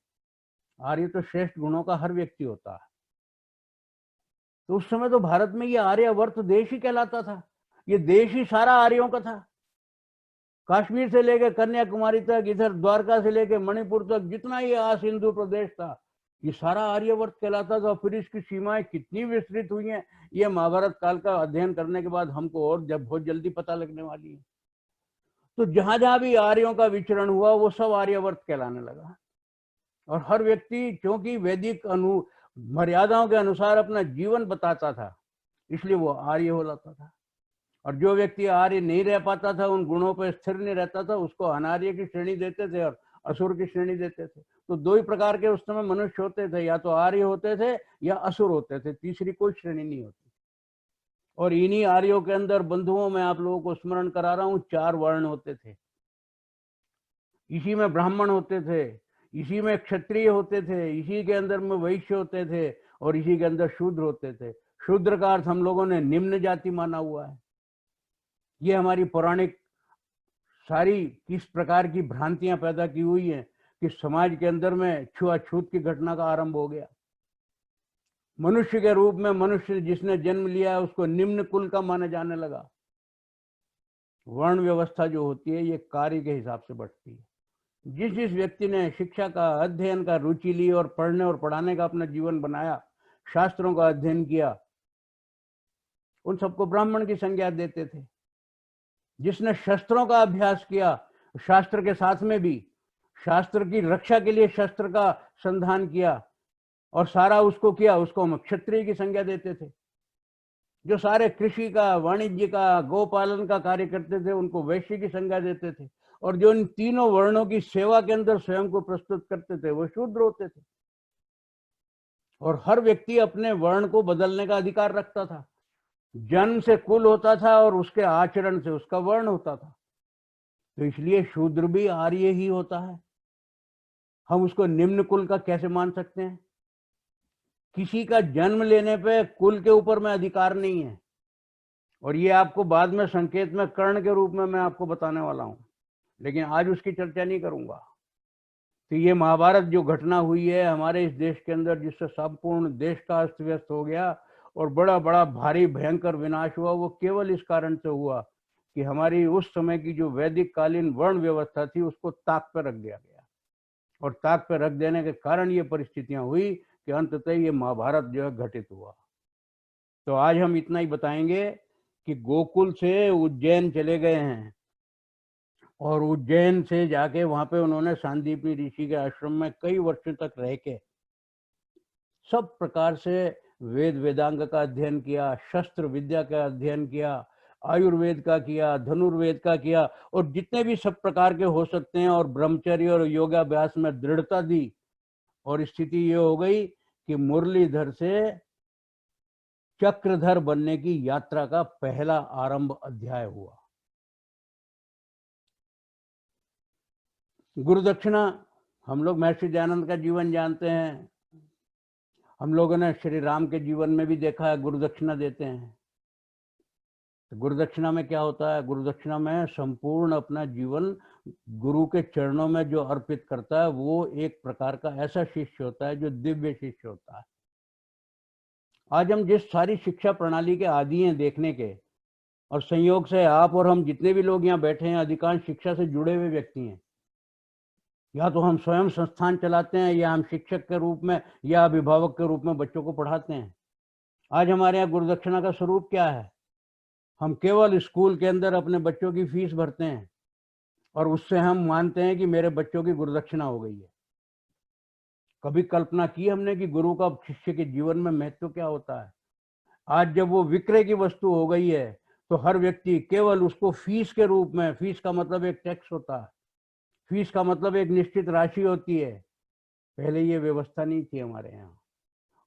आर्य तो श्रेष्ठ गुणों का हर व्यक्ति होता है। तो उस समय तो भारत में ये आर्यावर्त देश ही कहलाता था, ये देश ही सारा आर्यों का था। कश्मीर से लेकर कन्याकुमारी तक, इधर द्वारका से लेकर मणिपुर तक, जितना ये सिंधु प्रदेश था, ये सारा आर्यावर्त कहलाता था। फिर इसकी सीमाएं कितनी विस्तृत हुई हैं, ये महाभारत काल का अध्ययन करने के बाद हमको और जब बहुत जल्दी पता लगने वाली है। तो जहां जहां भी आर्यों का विचरण हुआ वो सब आर्यावर्त कहलाने लगा। और हर व्यक्ति क्योंकि वैदिक मर्यादाओं के अनुसार अपना जीवन बताता था, इसलिए वो आर्य हो जाता था। और जो व्यक्ति आर्य नहीं रह पाता था, उन गुणों पर स्थिर नहीं रहता था, उसको अनार्य की श्रेणी देते थे और असुर की श्रेणी देते थे। तो दो ही प्रकार के उस समय मनुष्य होते थे, या तो आर्य होते थे या असुर होते थे, तीसरी कोई श्रेणी नहीं होती। और इन्हीं आर्यों के अंदर बंधुओं में आप लोगों को स्मरण करा रहा हूं, 4 वर्ण होते थे। इसी में ब्राह्मण होते थे, इसी में क्षत्रिय होते थे, इसी के अंदर में वैश्य होते थे, और इसी के अंदर शूद्र होते थे। शूद्र का अर्थ हम लोगों ने निम्न जाति माना हुआ है। ये हमारी पौराणिक सारी किस प्रकार की भ्रांतियां पैदा की हुई हैं कि समाज के अंदर में छुआछूत की घटना का आरंभ हो गया। मनुष्य के रूप में मनुष्य जिसने जन्म लिया उसको निम्न कुल का माना जाने लगा। वर्ण व्यवस्था जो होती है ये कार्य के हिसाब से बढ़ती है। जिस जिस व्यक्ति ने शिक्षा का, अध्ययन का रुचि ली और पढ़ने और पढ़ाने का अपना जीवन बनाया, शास्त्रों का अध्ययन किया, उन सबको ब्राह्मण की संज्ञा देते थे। जिसने शस्त्रों का अभ्यास किया, शास्त्र के साथ में भी शास्त्र की रक्षा के लिए शस्त्र का संधान किया और सारा उसको किया, उसको हम क्षत्रिय की संज्ञा देते थे। जो सारे कृषि का, वाणिज्य का, गोपालन का कार्य करते थे, उनको वैश्य की संज्ञा देते थे। और जो इन तीनों वर्णों की सेवा के अंदर स्वयं को प्रस्तुत करते थे, वो शूद्र होते थे। और हर व्यक्ति अपने वर्ण को बदलने का अधिकार रखता था। जन्म से कुल होता था और उसके आचरण से उसका वर्ण होता था। तो इसलिए शूद्र भी आर्य ही होता है। हम उसको निम्न कुल का कैसे मान सकते हैं? किसी का जन्म लेने पे कुल के ऊपर में अधिकार नहीं है। और ये आपको बाद में संकेत में कर्ण के रूप में मैं आपको बताने वाला हूं, लेकिन आज उसकी चर्चा नहीं करूंगा। तो ये महाभारत जो घटना हुई है हमारे इस देश के अंदर, जिससे संपूर्ण देश का अस्त व्यस्त हो गया और बड़ा बड़ा भारी भयंकर विनाश हुआ, वो केवल इस कारण से हुआ कि हमारी उस समय की जो वैदिक कालीन वर्ण व्यवस्था थी उसको ताक पर रख दिया गया। और ताक पर रख देने के कारण ये परिस्थितियां हुई कि अंततः ये महाभारत जो है घटित हुआ। तो आज हम इतना ही बताएंगे कि गोकुल से उज्जैन चले गए हैं और उज्जैन से जाके वहां पे उन्होंने सांदीपनी ऋषि के आश्रम में कई वर्षों तक रह के सब प्रकार से वेद वेदांग का अध्ययन किया, शस्त्र विद्या का अध्ययन किया, आयुर्वेद का किया, धनुर्वेद का किया, और जितने भी सब प्रकार के हो सकते हैं, और ब्रह्मचर्य और योगाभ्यास में दृढ़ता दी। और स्थिति ये हो गई कि मुरलीधर से चक्रधर बनने की यात्रा का पहला आरंभ अध्याय हुआ। गुरुदक्षिणा, हम लोग महर्षि दयानंद का जीवन जानते हैं, हम लोगों ने श्री राम के जीवन में भी देखा है गुरुदक्षिणा देते हैं। तो गुरुदक्षिणा में क्या होता है? गुरुदक्षिणा में संपूर्ण अपना जीवन गुरु के चरणों में जो अर्पित करता है वो एक प्रकार का ऐसा शिष्य होता है जो दिव्य शिष्य होता है। आज हम जिस सारी शिक्षा प्रणाली के आदी हैं देखने के, और संयोग से आप और हम जितने भी लोग यहाँ बैठे हैं अधिकांश शिक्षा से जुड़े हुए व्यक्ति हैं। या तो हम स्वयं संस्थान चलाते हैं, या हम शिक्षक के रूप में या अभिभावक के रूप में बच्चों को पढ़ाते हैं। आज हमारे यहाँ गुरुदक्षिणा का स्वरूप क्या है? हम केवल स्कूल के अंदर अपने बच्चों की फीस भरते हैं और उससे हम मानते हैं कि मेरे बच्चों की गुरुदक्षिणा हो गई है। कभी कल्पना की हमने कि गुरु का शिष्य के जीवन में महत्व क्या होता है? आज जब वो विक्रय की वस्तु हो गई है तो हर व्यक्ति केवल उसको फीस के रूप में, फीस का मतलब एक टैक्स होता है, फीस का मतलब एक निश्चित राशि होती है। पहले ये व्यवस्था नहीं थी हमारे यहाँ।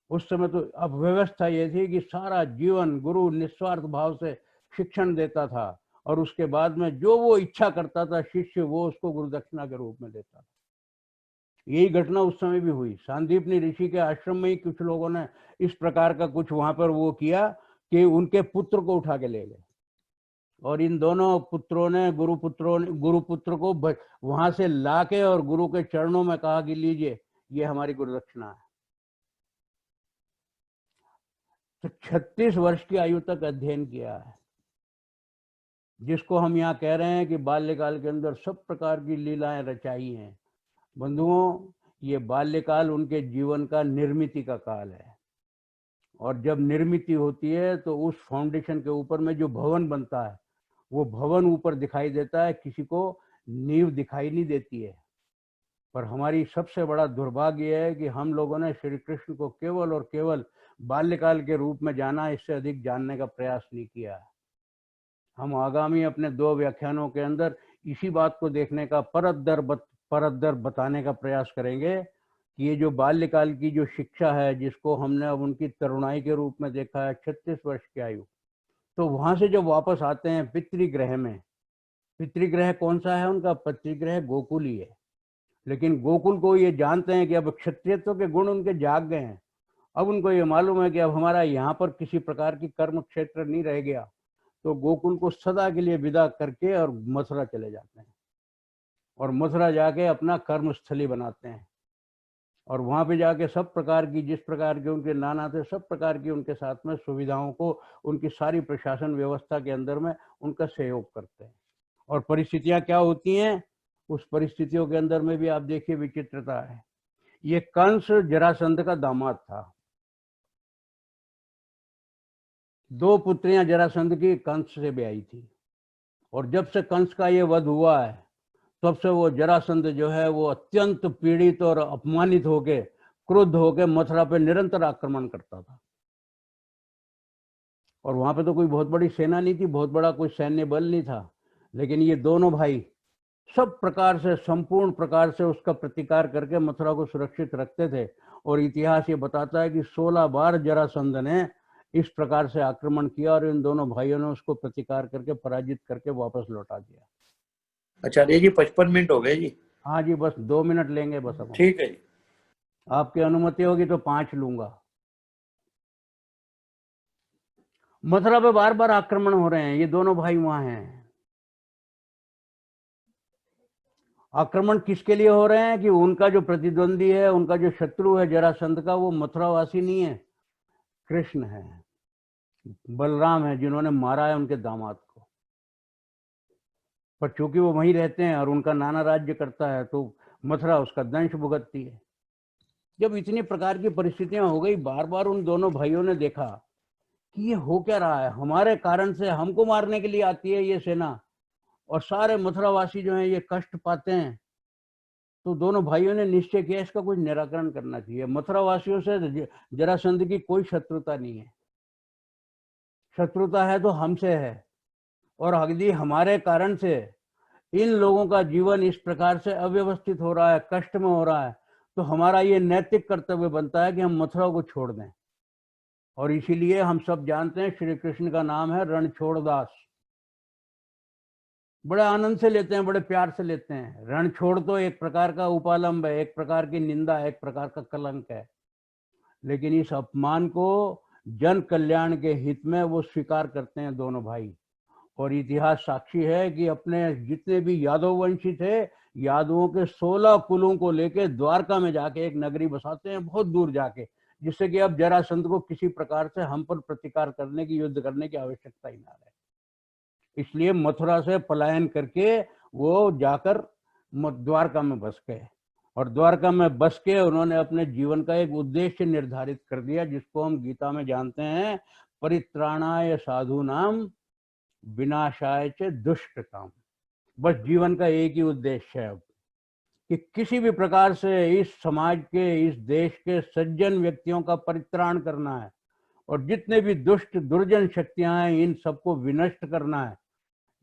उस समय तो अब व्यवस्था ये थी कि सारा जीवन गुरु निस्वार्थ भाव से शिक्षण देता था, और उसके बाद में जो वो इच्छा करता था शिष्य, वो उसको गुरुदक्षिणा के रूप में देता था। यही घटना उस समय भी हुई। सांदीपनी ऋषि के आश्रम में ही कुछ लोगों ने इस प्रकार का कुछ वहां पर वो किया कि उनके पुत्र को उठा के ले गए, और इन दोनों पुत्रों ने गुरुपुत्र को वहां से लाके और गुरु के चरणों में कहा कि लीजिए ये हमारी गुरुदक्षिणा है। तो 36 वर्ष की आयु तक अध्ययन किया है, जिसको हम यहाँ कह रहे हैं कि बाल्यकाल के अंदर सब प्रकार की लीलाएं रचाई हैं। बंधुओं, ये बाल्यकाल उनके जीवन का निर्मिति का काल है, और जब निर्मिति होती है तो उस फाउंडेशन के ऊपर में जो भवन बनता है वो भवन ऊपर दिखाई देता है, किसी को नींव दिखाई नहीं देती है। पर हमारी सबसे बड़ा दुर्भाग्य है कि हम लोगों ने श्री कृष्ण को केवल और केवल बाल्यकाल के रूप में जाना, इससे अधिक जानने का प्रयास नहीं किया है। हम आगामी अपने 2 व्याख्यानों के अंदर इसी बात को देखने का परत दर बताने का प्रयास करेंगे कि ये जो बाल्यकाल की जो शिक्षा है, जिसको हमने अब उनकी तरुणाई के रूप में देखा है, 36 वर्ष की आयु, तो वहां से जब वापस आते हैं पितृगृह में, पितृगृह कौन सा है उनका? पितृगृह गोकुल ही है। लेकिन गोकुल को ये जानते हैं कि अब क्षत्रियत्व के गुण उनके जाग गए हैं। अब उनको ये मालूम है कि अब हमारा यहाँ पर किसी प्रकार की कर्म क्षेत्र नहीं रह गया, तो गोकुल को सदा के लिए विदा करके और मथुरा चले जाते हैं, और मथुरा जाके अपना कर्मस्थली बनाते हैं, और वहां पे जाके सब प्रकार की, जिस प्रकार के उनके नाना थे, सब प्रकार की उनके साथ में सुविधाओं को, उनकी सारी प्रशासन व्यवस्था के अंदर में उनका सहयोग करते हैं। और परिस्थितियां क्या होती हैं, उस परिस्थितियों के अंदर में भी आप देखिए विचित्रता है। ये कंस जरासंध का दामाद था। 2 पुत्रियां जरासंध की कंस से ब्याही थी, और जब से कंस का ये वध हुआ है तब से वो जरासंध जो है वो अत्यंत पीड़ित और अपमानित होके, क्रुद्ध होके मथुरा पे निरंतर आक्रमण करता था। और वहां पे तो कोई बहुत बड़ी सेना नहीं थी, बहुत बड़ा कोई सैन्य बल नहीं था, लेकिन ये दोनों भाई सब प्रकार से, संपूर्ण प्रकार से उसका प्रतिकार करके मथुरा को सुरक्षित रखते थे। और इतिहास ये बताता है कि 16 बार जरासंध ने इस प्रकार से आक्रमण किया, और इन दोनों भाइयों ने उसको प्रतिकार करके, पराजित करके वापस लौटा दिया। आचार्य जी 55 मिनट हो गए जी। हाँ जी, बस 2 मिनट लेंगे बस अब। ठीक है जी। आपकी अनुमति होगी तो 5 लूंगा। मथुरा पे बार बार आक्रमण हो रहे हैं, ये दोनों भाई वहां हैं। आक्रमण किसके लिए हो रहे हैं कि उनका जो प्रतिद्वंदी है, उनका जो शत्रु है जरासंध का, वो मथुरावासी नहीं है, कृष्ण है, बलराम है, जिन्होंने मारा है उनके दामाद को। पर चूंकि वो वहीं रहते हैं और उनका नाना राज्य करता है, तो मथुरा उसका दंश भुगतती है। जब इतनी प्रकार की परिस्थितियां हो गई, बार बार उन दोनों भाइयों ने देखा कि ये हो क्या रहा है, हमारे कारण से हमको मारने के लिए आती है ये सेना, और सारे मथुरावासी जो हैं ये कष्ट पाते हैं। तो दोनों भाइयों ने निश्चय किया इसका कुछ निराकरण करना चाहिए। मथुरावासियों से जरासंध की कोई शत्रुता नहीं है, शत्रुता है तो हमसे है, और यदि हमारे कारण से इन लोगों का जीवन इस प्रकार से अव्यवस्थित हो रहा है, कष्ट में हो रहा है, तो हमारा ये नैतिक कर्तव्य बनता है कि हम मथुरा को छोड़ दें। और इसीलिए हम सब जानते हैं श्री कृष्ण का नाम है रणछोड़दास। बड़े आनंद से लेते हैं, बड़े प्यार से लेते हैं। रणछोड़ तो एक प्रकार का उपालंब है, एक प्रकार की निंदा है, एक प्रकार का कलंक है, लेकिन इस अपमान को जन कल्याण के हित में वो स्वीकार करते हैं दोनों भाई। और इतिहास साक्षी है कि अपने जितने भी यादव वंशी थे, यादवों के 16 कुलों को लेके द्वारका में जाके एक नगरी बसाते हैं, बहुत दूर जाके, जिससे कि अब जरासंध को किसी प्रकार से हम पर प्रतिकार करने की, युद्ध करने की आवश्यकता ही ना रहे। इसलिए मथुरा से पलायन करके वो जाकर द्वारका में बस गए, और द्वारका में बस के उन्होंने अपने जीवन का एक उद्देश्य निर्धारित कर दिया, जिसको हम गीता में जानते हैं, परित्राणाय साधूनाम विनाशाय च दुष्कृताम। बस जीवन का एक ही उद्देश्य है अब, कि किसी भी प्रकार से इस समाज के, इस देश के सज्जन व्यक्तियों का परित्राण करना है, और जितने भी दुष्ट दुर्जन शक्तियां हैं इन सबको विनष्ट करना है।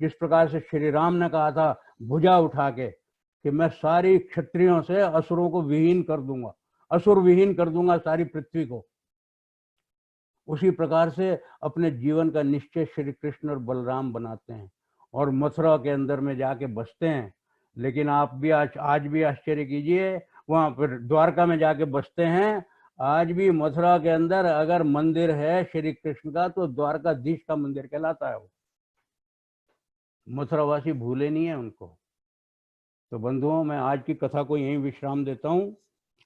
जिस प्रकार से श्री राम ने कहा था भुजा उठा के कि मैं सारी क्षत्रियों से असुरों को विहीन कर दूंगा, असुर विहीन कर दूंगा सारी पृथ्वी को, उसी प्रकार से अपने जीवन का निश्चय श्री कृष्ण और बलराम बनाते हैं और मथुरा के अंदर में जाके बसते हैं। लेकिन आप भी आज भी आश्चर्य कीजिए, वहां पर द्वारका में जाके बसते हैं, आज भी मथुरा के अंदर अगर मंदिर है श्री कृष्ण का तो द्वारकाधीश का मंदिर कहलाता है वो। मथुरावासी भूले नहीं है उनको। तो बंधुओं, मैं आज की कथा को यहीं विश्राम देता हूँ।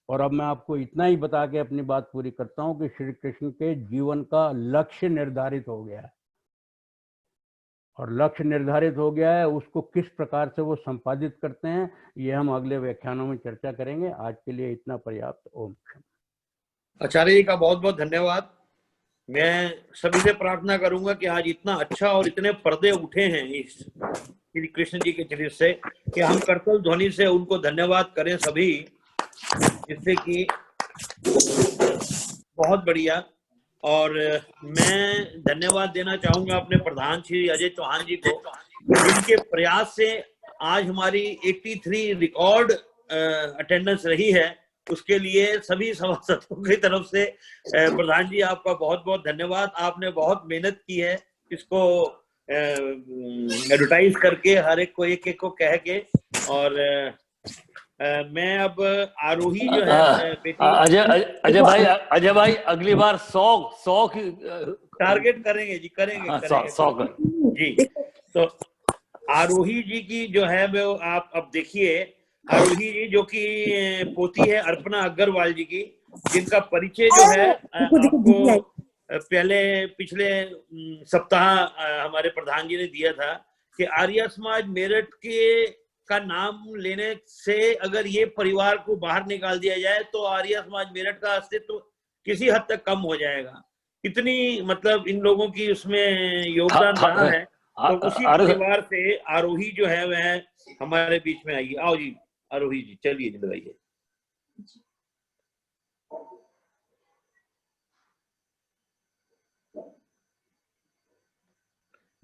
और अब मैं आपको इतना ही बता के अपनी बात पूरी करता हूँ कि श्री कृष्ण के जीवन का लक्ष्य निर्धारित हो गया है, और लक्ष्य निर्धारित हो गया है, उसको किस प्रकार से वो संपादित करते हैं ये हम अगले व्याख्यानों में चर्चा करेंगे। आज के लिए इतना पर्याप्त। ओम। आचार्य जी का बहुत बहुत धन्यवाद। मैं सभी से प्रार्थना करूंगा कि आज इतना अच्छा और इतने पर्दे उठे हैं इस श्री कृष्ण जी के चरित्र से कि हम करतल ध्वनि से उनको धन्यवाद करें सभी, जिससे कि बहुत बढ़िया। और मैं धन्यवाद देना चाहूंगा अपने प्रधान श्री अजय चौहान जी को, जिनके प्रयास से आज हमारी 83 रिकॉर्ड अटेंडेंस रही है। उसके लिए सभी सभासदों की तरफ से प्रधान जी आपका बहुत बहुत धन्यवाद। आपने बहुत मेहनत की है इसको एडवर्टाइज करके, हर एक को एक एक को कह के। और मैं अब आरोही जो है बेटी अजय भाई अगली बार 100 की टारगेट करेंगे जी, करेंगे 100 जी। तो आरोही जी की जो है वो आप अब देखिए, आरोही जी जो कि पोती है अर्पणा अग्रवाल जी की, जिनका परिचय जो है आपको पहले पिछले सप्ताह हमारे प्रधान जी ने दिया था कि आर्य समाज मेरठ के का नाम लेने से अगर ये परिवार को बाहर निकाल दिया जाए तो आर्य समाज मेरठ का अस्तित्व किसी हद तक कम हो जाएगा। इतनी मतलब इन लोगों की उसमें योगदान रहा है। तो उसी परिवार से आरोही जो है वह हमारे बीच में आई। आओ जी आरोही जी, चलिए जी लगाइए।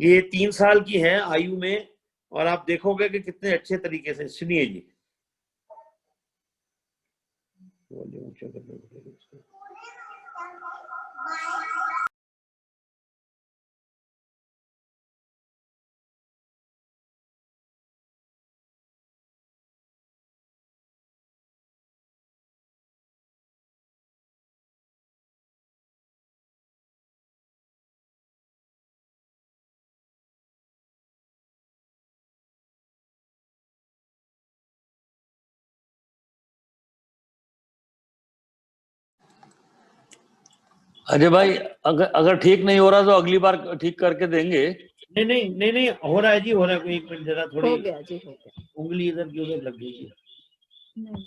ये 3 साल की है आयु में, और आप देखोगे कि कितने अच्छे तरीके से। सुनिए जी। अजय भाई अगर ठीक नहीं हो रहा तो अगली बार ठीक करके देंगे। नहीं हो रहा है जी, हो रहा है। एक मिनट जरा थोड़ी हो गया जी, हो गया। उंगली इधर की उधर लग गई है। नहीं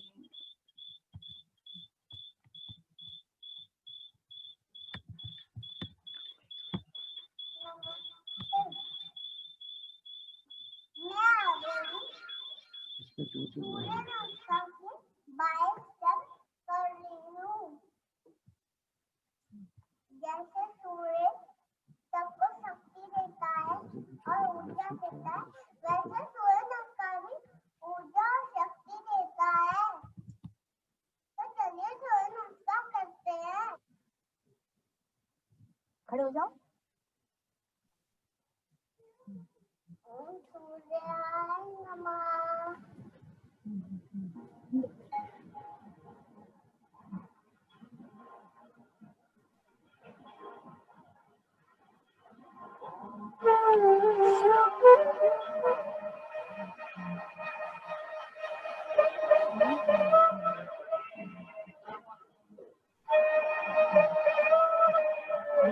जैसे सूर्य सबको शक्ति देता है और ऊर्जा देता है, वैसे सूर्य नमस्कार भी ऊर्जा और शक्ति देता है। तो चलिए सूर्य नमस्कार करते हैं। खड़े हो जाओ। ओम सूर्याय नमः।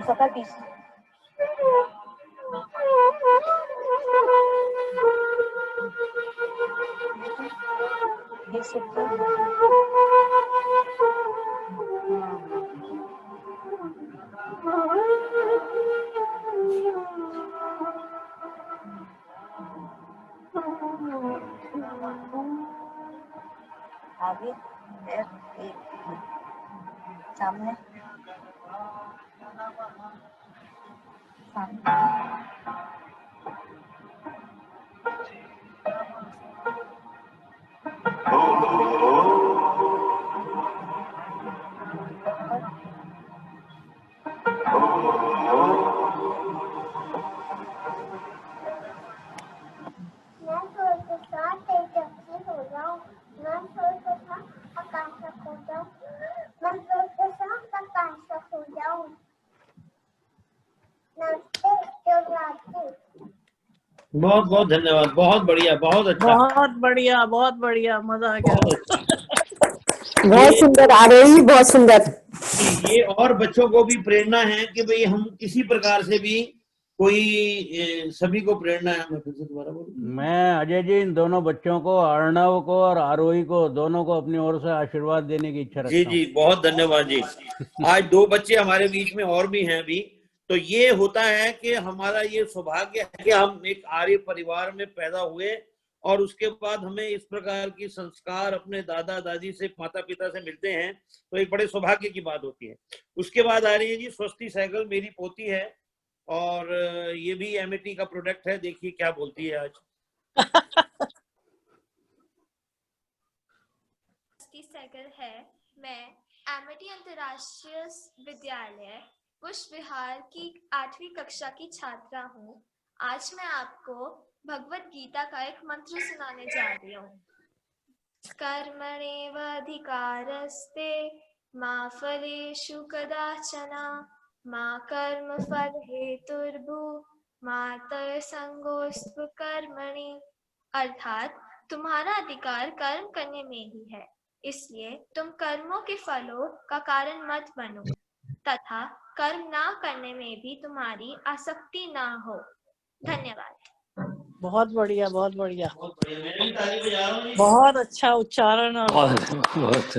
सका पीस ये सब आगे एक सामने बहुत बहुत धन्यवाद। बहुत बढ़िया, बहुत अच्छा, बहुत बढ़िया, बहुत बढ़िया, मजा आ गया। बहुत अच्छा। बहुत ये सुंदर, आरोही बहुत सुंदर। ये और बच्चों को भी प्रेरणा है कि भाई हम किसी प्रकार से भी कोई सभी को प्रेरणा है। मैं फिर से दोबारा बोलूं, मैं अजय जी इन दोनों बच्चों को, अर्णव को और आरोही को, दोनों को अपनी ओर से आशीर्वाद देने की इच्छा जी रखता हूँ। जी बहुत धन्यवाद जी। आज 2 बच्चे हमारे बीच में और भी हैं अभी। तो ये होता है कि हमारा ये सौभाग्य है कि हम एक आर्य परिवार में पैदा हुए और उसके बाद हमें इस प्रकार की संस्कार अपने दादा दादी से, माता पिता से मिलते हैं, तो एक बड़े सौभाग्य की बात होती है। उसके बाद आ रही है जी स्वस्ति सहगल, मेरी पोती है और ये भी एमिटी का प्रोडक्ट है। देखिए क्या बोलती है आज। स्वस्ति सहगल है। मैं एमिटी अंतर्राष्ट्रीय विद्यालय पुष्प विहार की 8वीं कक्षा की छात्रा हूँ। आज मैं आपको भगवत गीता का एक मंत्र सुनाने जा रही हूँ। कर्मणेव अधिकारस्ते मा फलेषु कदाचन मा कर्म फल हेतुर्भु मा तय संगोस्तु कर्मणि। अर्थात तुम्हारा अधिकार कर्म करने में ही है, इसलिए तुम कर्मों के फलों का कारण मत बनो तथा कर्म ना करने में भी तुम्हारी आसक्ति ना हो। धन्यवाद। बहुत बढ़िया, बहुत बढ़िया, बहुत बढ़िया, मैं भी ताली बजा रहा हूँ जी। बहुत अच्छा उच्चारण। और बहुत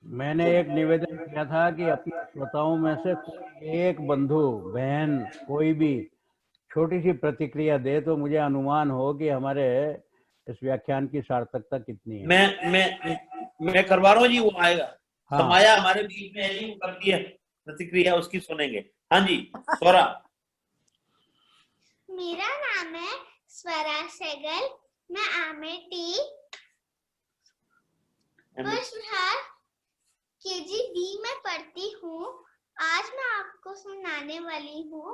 मैंने एक निवेदन किया था कि अपने श्रोताओं में से कोई एक बंधु बहन कोई भी छोटी सी प्रतिक्रिया दे तो मुझे अनुमान हो कि हमारे इस व्याख्यान की सार्थकता कितनी है। मैं करवा रहा हूँ जी, वो आएगा। हाँ। समाया हमारे बीच में है जी, वो करती है प्रतिक्रिया, उसकी सुनेंगे। हाँ जी स्वरा। मेरा नाम है स्वरा सहगल, मैं एमिटी पुष्प विहार KG-D में पढ़ती हूँ। आज मैं आपको सुनाने वाली हूँ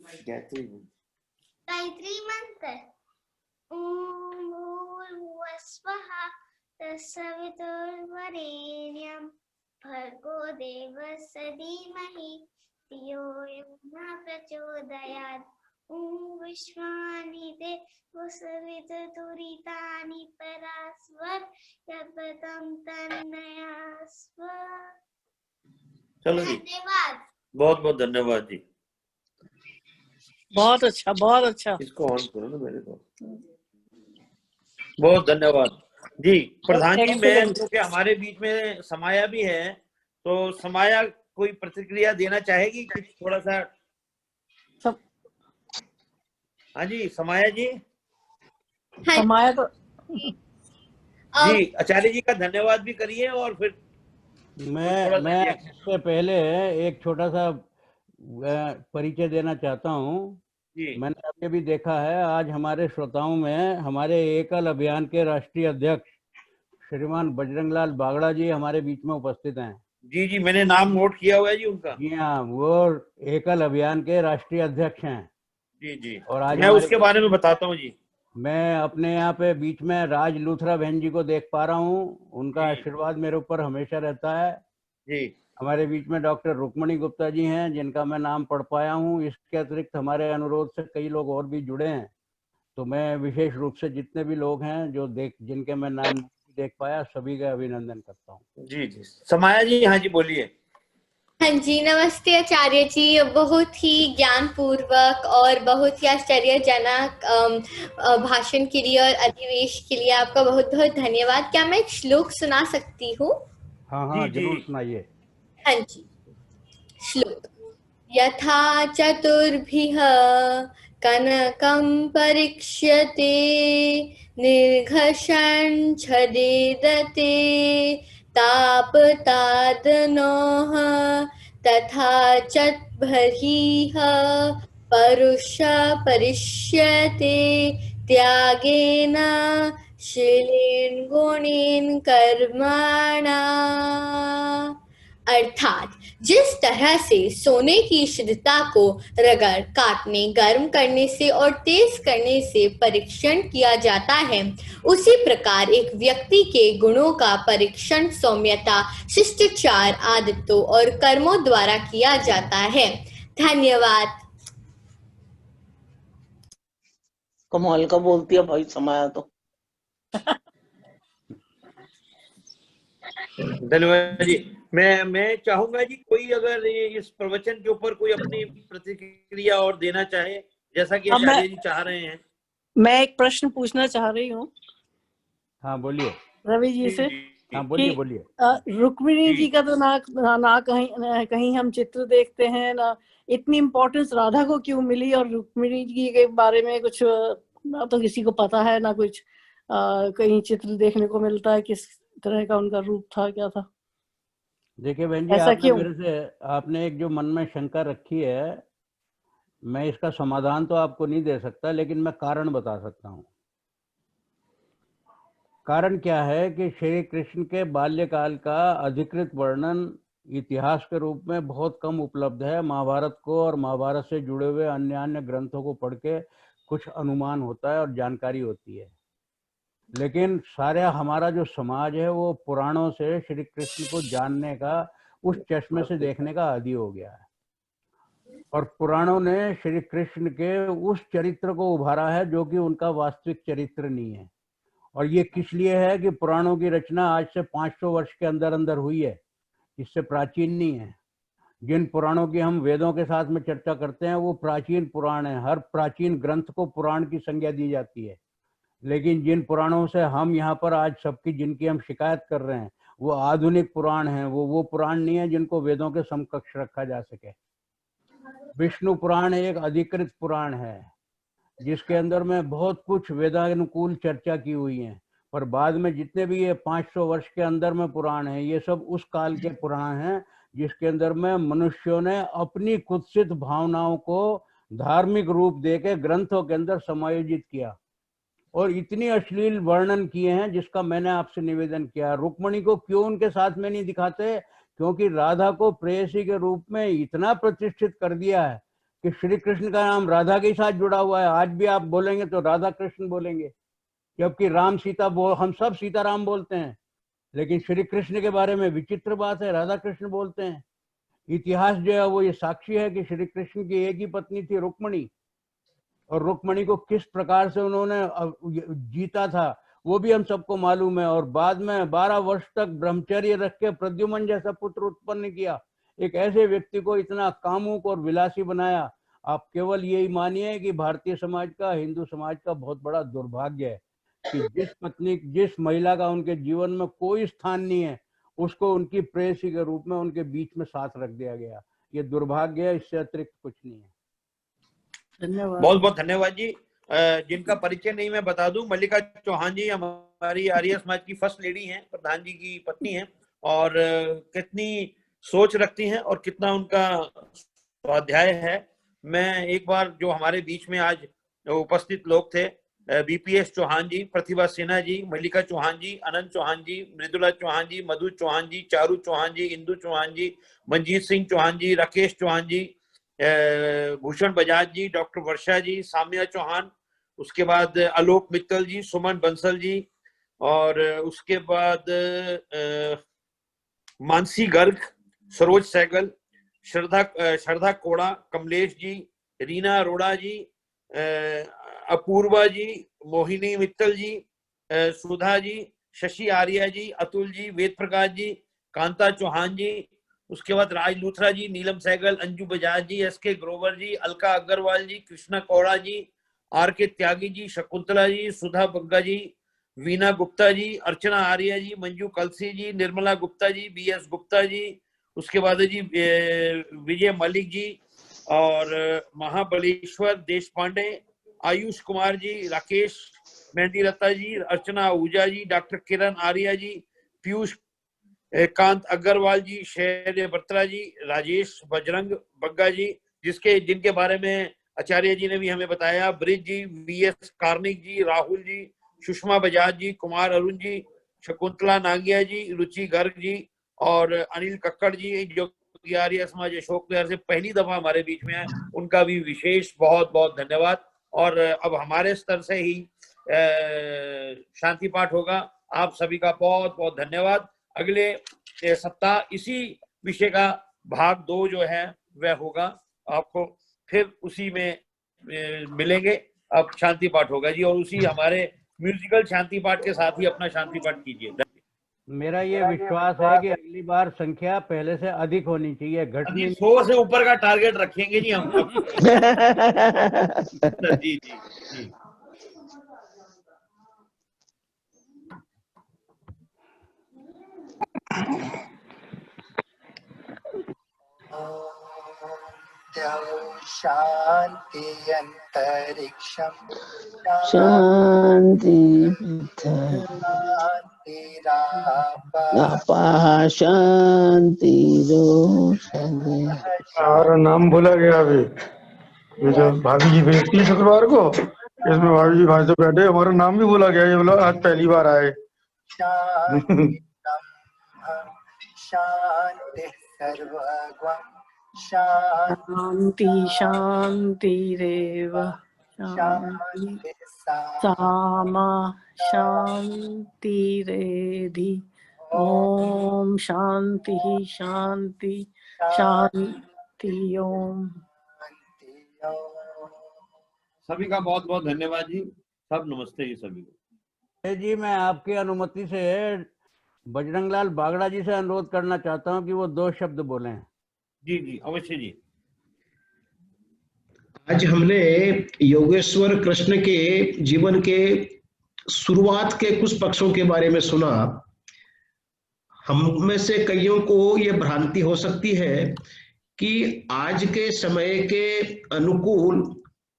गायत्री मंत्र। ओम भूर्भुवः स्वः तत्सवितुर्वरेण्यं भर्गो देवस्य धीमहि धियो यो न प्रचोदयात्। ओम विश्वानि देवो सवितुरितानि परास्वर यद्भतं तन्नयास्व। चलो जी, धन्यवाद। बहुत बहुत धन्यवाद जी। बहुत अच्छा, बहुत अच्छा। इसको ऑन करो ना मेरे को। बहुत धन्यवाद जी। प्रधान जी, मैं क्योंकि हमारे बीच में समाया भी है, तो समाया कोई प्रतिक्रिया देना चाहेगी कुछ थोड़ा सा? हाँ जी समाया जी। समाया तो जी आचार्य जी का धन्यवाद भी करिए और फिर मैं इससे पहले एक छोटा सा परिचय देना चाहता हूँ। मैंने अभी भी देखा है, आज हमारे श्रोताओं में हमारे एकल अभियान के राष्ट्रीय अध्यक्ष श्रीमान बजरंगलाल बागड़ा जी हमारे बीच में उपस्थित हैं। जी जी, मैंने नाम नोट किया हुआ है जी उनका। जी हाँ, वो एकल अभियान के राष्ट्रीय अध्यक्ष हैं। जी जी, और आज मैं उसके बारे में बताता हूँ जी। मैं अपने यहाँ पे बीच में राज लूथरा बहन जी को देख पा रहा हूँ, उनका आशीर्वाद मेरे ऊपर हमेशा रहता है जी। हमारे बीच में डॉक्टर रुक्मणी गुप्ता जी हैं, जिनका मैं नाम पढ़ पाया हूँ। इसके अतिरिक्त हमारे अनुरोध से कई लोग और भी जुड़े हैं, तो मैं विशेष रूप से जितने भी लोग हैं जो जिनके मैं नाम देख पाया, सभी का अभिनंदन करता हूँ। जी जी समाया जी। हाँ जी बोलिए। हाँ जी, नमस्ते आचार्य जी। बहुत ही ज्ञान पूर्वक और बहुत ही आश्चर्यजनक भाषण के लिए और अधिवेश के लिए आपका बहुत बहुत धन्यवाद। क्या मैं एक श्लोक सुना सकती हूँ? हाँ हाँ जरूर सुनाइए। हाँ जी, श्लोक। यथा चतुर्भिः कनकं परीक्ष्यते निर्घषन् छदेदते तापतादनोः तथा चत्बर्हिः परुषः परिष्यते त्यागेन शीलेन गुणेन कर्मणा। अर्थात जिस तरह से सोने की शुद्धता को रगड़, काटने, गर्म करने से और तेज करने से परीक्षण किया जाता है, उसी प्रकार एक व्यक्ति के गुणों का परीक्षण सौम्यता, शिष्टाचार, आदतों और कर्मों द्वारा किया जाता है। धन्यवाद। कमाल का बोलती है भाई समाया तो। धन्यवाद जी। मैं चाहूंगा जी कोई अगर इस प्रवचन के ऊपर कोई अपनी प्रतिक्रिया और देना चाहे, जैसा कि अब आचार्य जी चाह रहे हैं। मैं एक प्रश्न पूछना चाह रही हूँ हाँ बोलिए। रवि जी से हाँ बोलिए कि बोलिए। रुक्मिणी जी। जी का तो ना कहीं हम चित्र देखते हैं, ना इतनी इम्पोर्टेंस राधा को क्यों मिली, और रुक्मिणी जी के बारे में कुछ ना तो किसी को पता है, ना कुछ कहीं चित्र देखने को मिलता है किस तरह का उनका रूप था, क्या था। देखिए बहन जी, ऐसा आपने क्यों? मेरे से आपने एक जो मन में शंका रखी है, मैं इसका समाधान तो आपको नहीं दे सकता, लेकिन मैं कारण बता सकता हूँ। कारण क्या है कि श्री कृष्ण के बाल्यकाल का अधिकृत वर्णन इतिहास के रूप में बहुत कम उपलब्ध है। महाभारत को और महाभारत से जुड़े हुए अन्य ग्रंथों को पढ़ के कुछ अनुमान होता है और जानकारी होती है, लेकिन सारा हमारा जो समाज है वो पुराणों से श्री कृष्ण को जानने का, उस चश्मे से देखने का आदी हो गया है, और पुराणों ने श्री कृष्ण के उस चरित्र को उभारा है जो कि उनका वास्तविक चरित्र नहीं है। और ये किस लिए है कि पुराणों की रचना आज से 500 वर्ष के अंदर अंदर हुई है, इससे प्राचीन नहीं है। जिन पुराणों की हम वेदों के साथ में चर्चा करते हैं वो प्राचीन पुराण है। हर प्राचीन ग्रंथ को पुराण की संज्ञा दी जाती है, लेकिन जिन पुराणों से हम यहाँ पर आज सबकी जिनकी हम शिकायत कर रहे हैं वो आधुनिक पुराण हैं। वो पुराण नहीं है जिनको वेदों के समकक्ष रखा जा सके। विष्णु पुराण एक अधिकृत पुराण है जिसके अंदर में बहुत कुछ वेदानुकूल चर्चा की हुई है, पर बाद में जितने भी ये 500 वर्ष के अंदर में पुराण है, ये सब उस काल के पुराण हैं जिसके अंदर में मनुष्यों ने अपनी कुत्सित भावनाओं को धार्मिक रूप देके ग्रंथों के अंदर समायोजित किया और इतनी अश्लील वर्णन किए हैं जिसका मैंने आपसे निवेदन किया। रुक्मिणी को क्यों उनके साथ में नहीं दिखाते? क्योंकि राधा को प्रेयसी के रूप में इतना प्रतिष्ठित कर दिया है कि श्री कृष्ण का नाम राधा के साथ जुड़ा हुआ है। आज भी आप बोलेंगे तो राधा कृष्ण बोलेंगे, जबकि राम सीता हम सब सीताराम बोलते हैं, लेकिन श्री कृष्ण के बारे में विचित्र बात है, राधा कृष्ण बोलते हैं। इतिहास जो है वो ये साक्षी है कि श्री कृष्ण की एक ही पत्नी थी रुक्मिणी, और रुक्मिणी को किस प्रकार से उन्होंने जीता था वो भी हम सबको मालूम है। और बाद में 12 वर्ष तक ब्रह्मचर्य रख के प्रद्युम्न जैसा पुत्र उत्पन्न किया। एक ऐसे व्यक्ति को इतना कामुक और विलासी बनाया। आप केवल यही मानिए कि भारतीय समाज का, हिंदू समाज का बहुत बड़ा दुर्भाग्य है कि जिस महिला का उनके जीवन में कोई स्थान नहीं है उसको उनकी प्रेयसी के रूप में उनके बीच में साथ रख दिया गया। ये दुर्भाग्य है, इससे अतिरिक्त कुछ नहीं है। धन्यवाद। बहुत बहुत धन्यवाद जी। जिनका परिचय नहीं मैं बता दूं, मल्लिका चौहान जी हमारी आर्य समाज की फर्स्ट लेडी हैं, प्रधान जी की पत्नी हैं, और कितनी सोच रखती हैं और कितना उनका स्वाध्याय है। मैं एक बार जो हमारे बीच में आज उपस्थित लोग थे, बीपीएस चौहान जी, प्रतिभा सिन्हा जी, मल्लिका चौहान जी, अनंत चौहान जी, मृदुला चौहान जी, मधु चौहान जी, चारू चौहान जी, इंदु चौहान जी, मंजीत सिंह चौहान जी, राकेश चौहान जी, भूषण बजाज जी, डॉक्टर वर्षा जी, साम्या चौहान, उसके बाद आलोक मित्तल जी, सुमन बंसल जी, और उसके बाद मानसी गर्ग, सरोज सहगल, श्रद्धा कोड़ा, कमलेश जी, रीना अरोड़ा जी, अपूर्वा जी, मोहिनी मित्तल जी, सुधा जी, शशि आर्या जी, अतुल जी, वेद प्रकाश जी, कांता चौहान जी, उसके बाद Raj Luthra ji, Neelam Sehgal, Anju Bajaj ji, SK Grover ji, Alka Agarwal ji, Krishna Kauda ji, R K Tyagi ji, Shakuntala ji, Sudha Bagga ji, Veena Gupta ji, Archana Arya ji, Manju Kalsi ji, Nirmala Gupta ji, BS Gupta ji, उसके बाद जी विजय मलिक जी, और Mahabaleshwar Deshpande, Ayush Kumar ji, Rakesh Mehndiratta ji, Archana Ahuja ji, doctor Kiran Arya ji, Piyush Kant Agarwal जी, शैर्य बत्रा जी, राजेश बजरंग बग्गा जी, जिनके बारे में आचार्य जी ने भी हमें बताया, ब्रिज जी, वीएस कार्निक जी, राहुल जी, सुषमा बजाज जी, कुमार अरुण जी, शकुंतला नांगिया जी, रुचि गर्ग जी, और अनिल कक्कड़ जी, जो आर्य समाज अशोक नगर से पहली दफा हमारे बीच में है, उनका भी विशेष बहुत बहुत धन्यवाद। और अब हमारे स्तर से ही शांति पाठ होगा। आप सभी का बहुत बहुत धन्यवाद। अगले सप्ताह इसी विषय का भाग 2 जो है वह होगा। आपको फिर उसी में मिलेंगे। अब शांति पाठ होगा जी, और उसी हमारे म्यूजिकल शांति पाठ के साथ ही अपना शांति पाठ कीजिए। मेरा ये विश्वास है कि अगली बार संख्या पहले से अधिक होनी चाहिए, घटनी 100 से ऊपर का टारगेट रखेंगे जी हम। जी जी जी। शांति अंतरिक्षम शांति शांति हमारा नाम भूला गया अभी। ये जो भाभी जी भेजती है शुक्रवार को, इसमें भाभी जी भाई तो बैठे, हमारा नाम भी भूला गया। ये बोला आज पहली बार आए। शांति सर्वगम शांति शांतिरेव शांति सामा शांतिरेधि। ओम शांति शांति शांति ओम। सभी का बहुत बहुत धन्यवाद जी। सब नमस्ते जी सभी को। जी मैं आपकी अनुमति से बजरंगलाल बागड़ा जी से अनुरोध करना चाहता हूं कि वो 2 शब्द बोलें। जी जी अवश्य जी। आज हमने योगेश्वर कृष्ण के जीवन के शुरुआत के कुछ पक्षों के बारे में सुना। हम में से कईयों को ये भ्रांति हो सकती है कि आज के समय के अनुकूल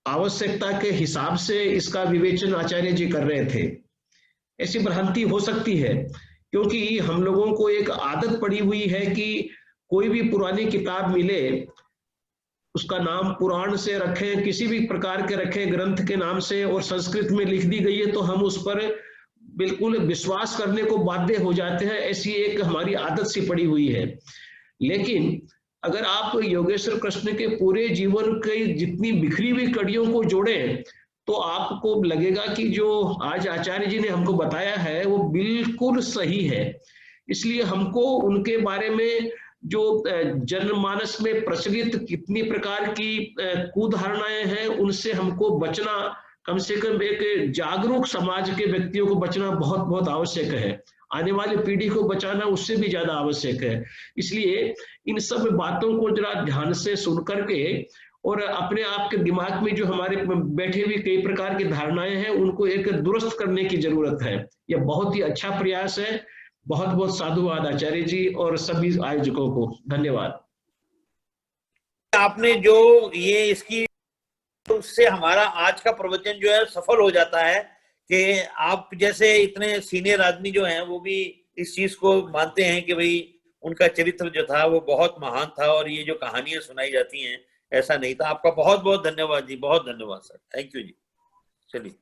आवश्यकता के हिसाब से इसका विवेचन आचार्य जी कर रहे थे। ऐसी भ्रांति हो सकती है क्योंकि हम लोगों को एक आदत पड़ी हुई है कि कोई भी पुरानी किताब मिले उसका नाम पुराण से रखें, किसी भी प्रकार के रखें ग्रंथ के नाम से, और संस्कृत में लिख दी गई है तो हम उस पर बिल्कुल विश्वास करने को बाध्य हो जाते हैं। ऐसी एक हमारी आदत सी पड़ी हुई है। लेकिन अगर आप योगेश्वर कृष्ण के पूरे जीवन की जितनी बिखरी हुई कड़ियों को जोड़ें तो आपको लगेगा कि जो आज आचार्य जी ने हमको बताया है वो बिल्कुल सही है। इसलिए हमको उनके बारे में जो जनमानस में प्रचलित कितनी प्रकार की कुधारणाएं हैं उनसे हमको बचना, कम से कम एक जागरूक समाज के व्यक्तियों को बचना बहुत बहुत आवश्यक है। आने वाली पीढ़ी को बचाना उससे भी ज्यादा आवश्यक है। इसलिए इन सब बातों को जरा ध्यान से सुन करके और अपने आप के दिमाग में जो हमारे बैठे हुए कई प्रकार की धारणाएं हैं उनको एक दुरुस्त करने की जरूरत है। यह बहुत ही अच्छा प्रयास है। बहुत बहुत साधुवाद आचार्य जी और सभी आयोजकों को धन्यवाद। आपने जो ये इसकी, उससे हमारा आज का प्रवचन जो है सफल हो जाता है कि आप जैसे इतने सीनियर आदमी जो हैं वो भी इस चीज को मानते हैं कि भाई उनका चरित्र जो था वो बहुत महान था और ये जो कहानियां सुनाई जाती हैं ऐसा नहीं था। आपका बहुत बहुत धन्यवाद जी, बहुत धन्यवाद सर, थैंक यू जी। चलिए।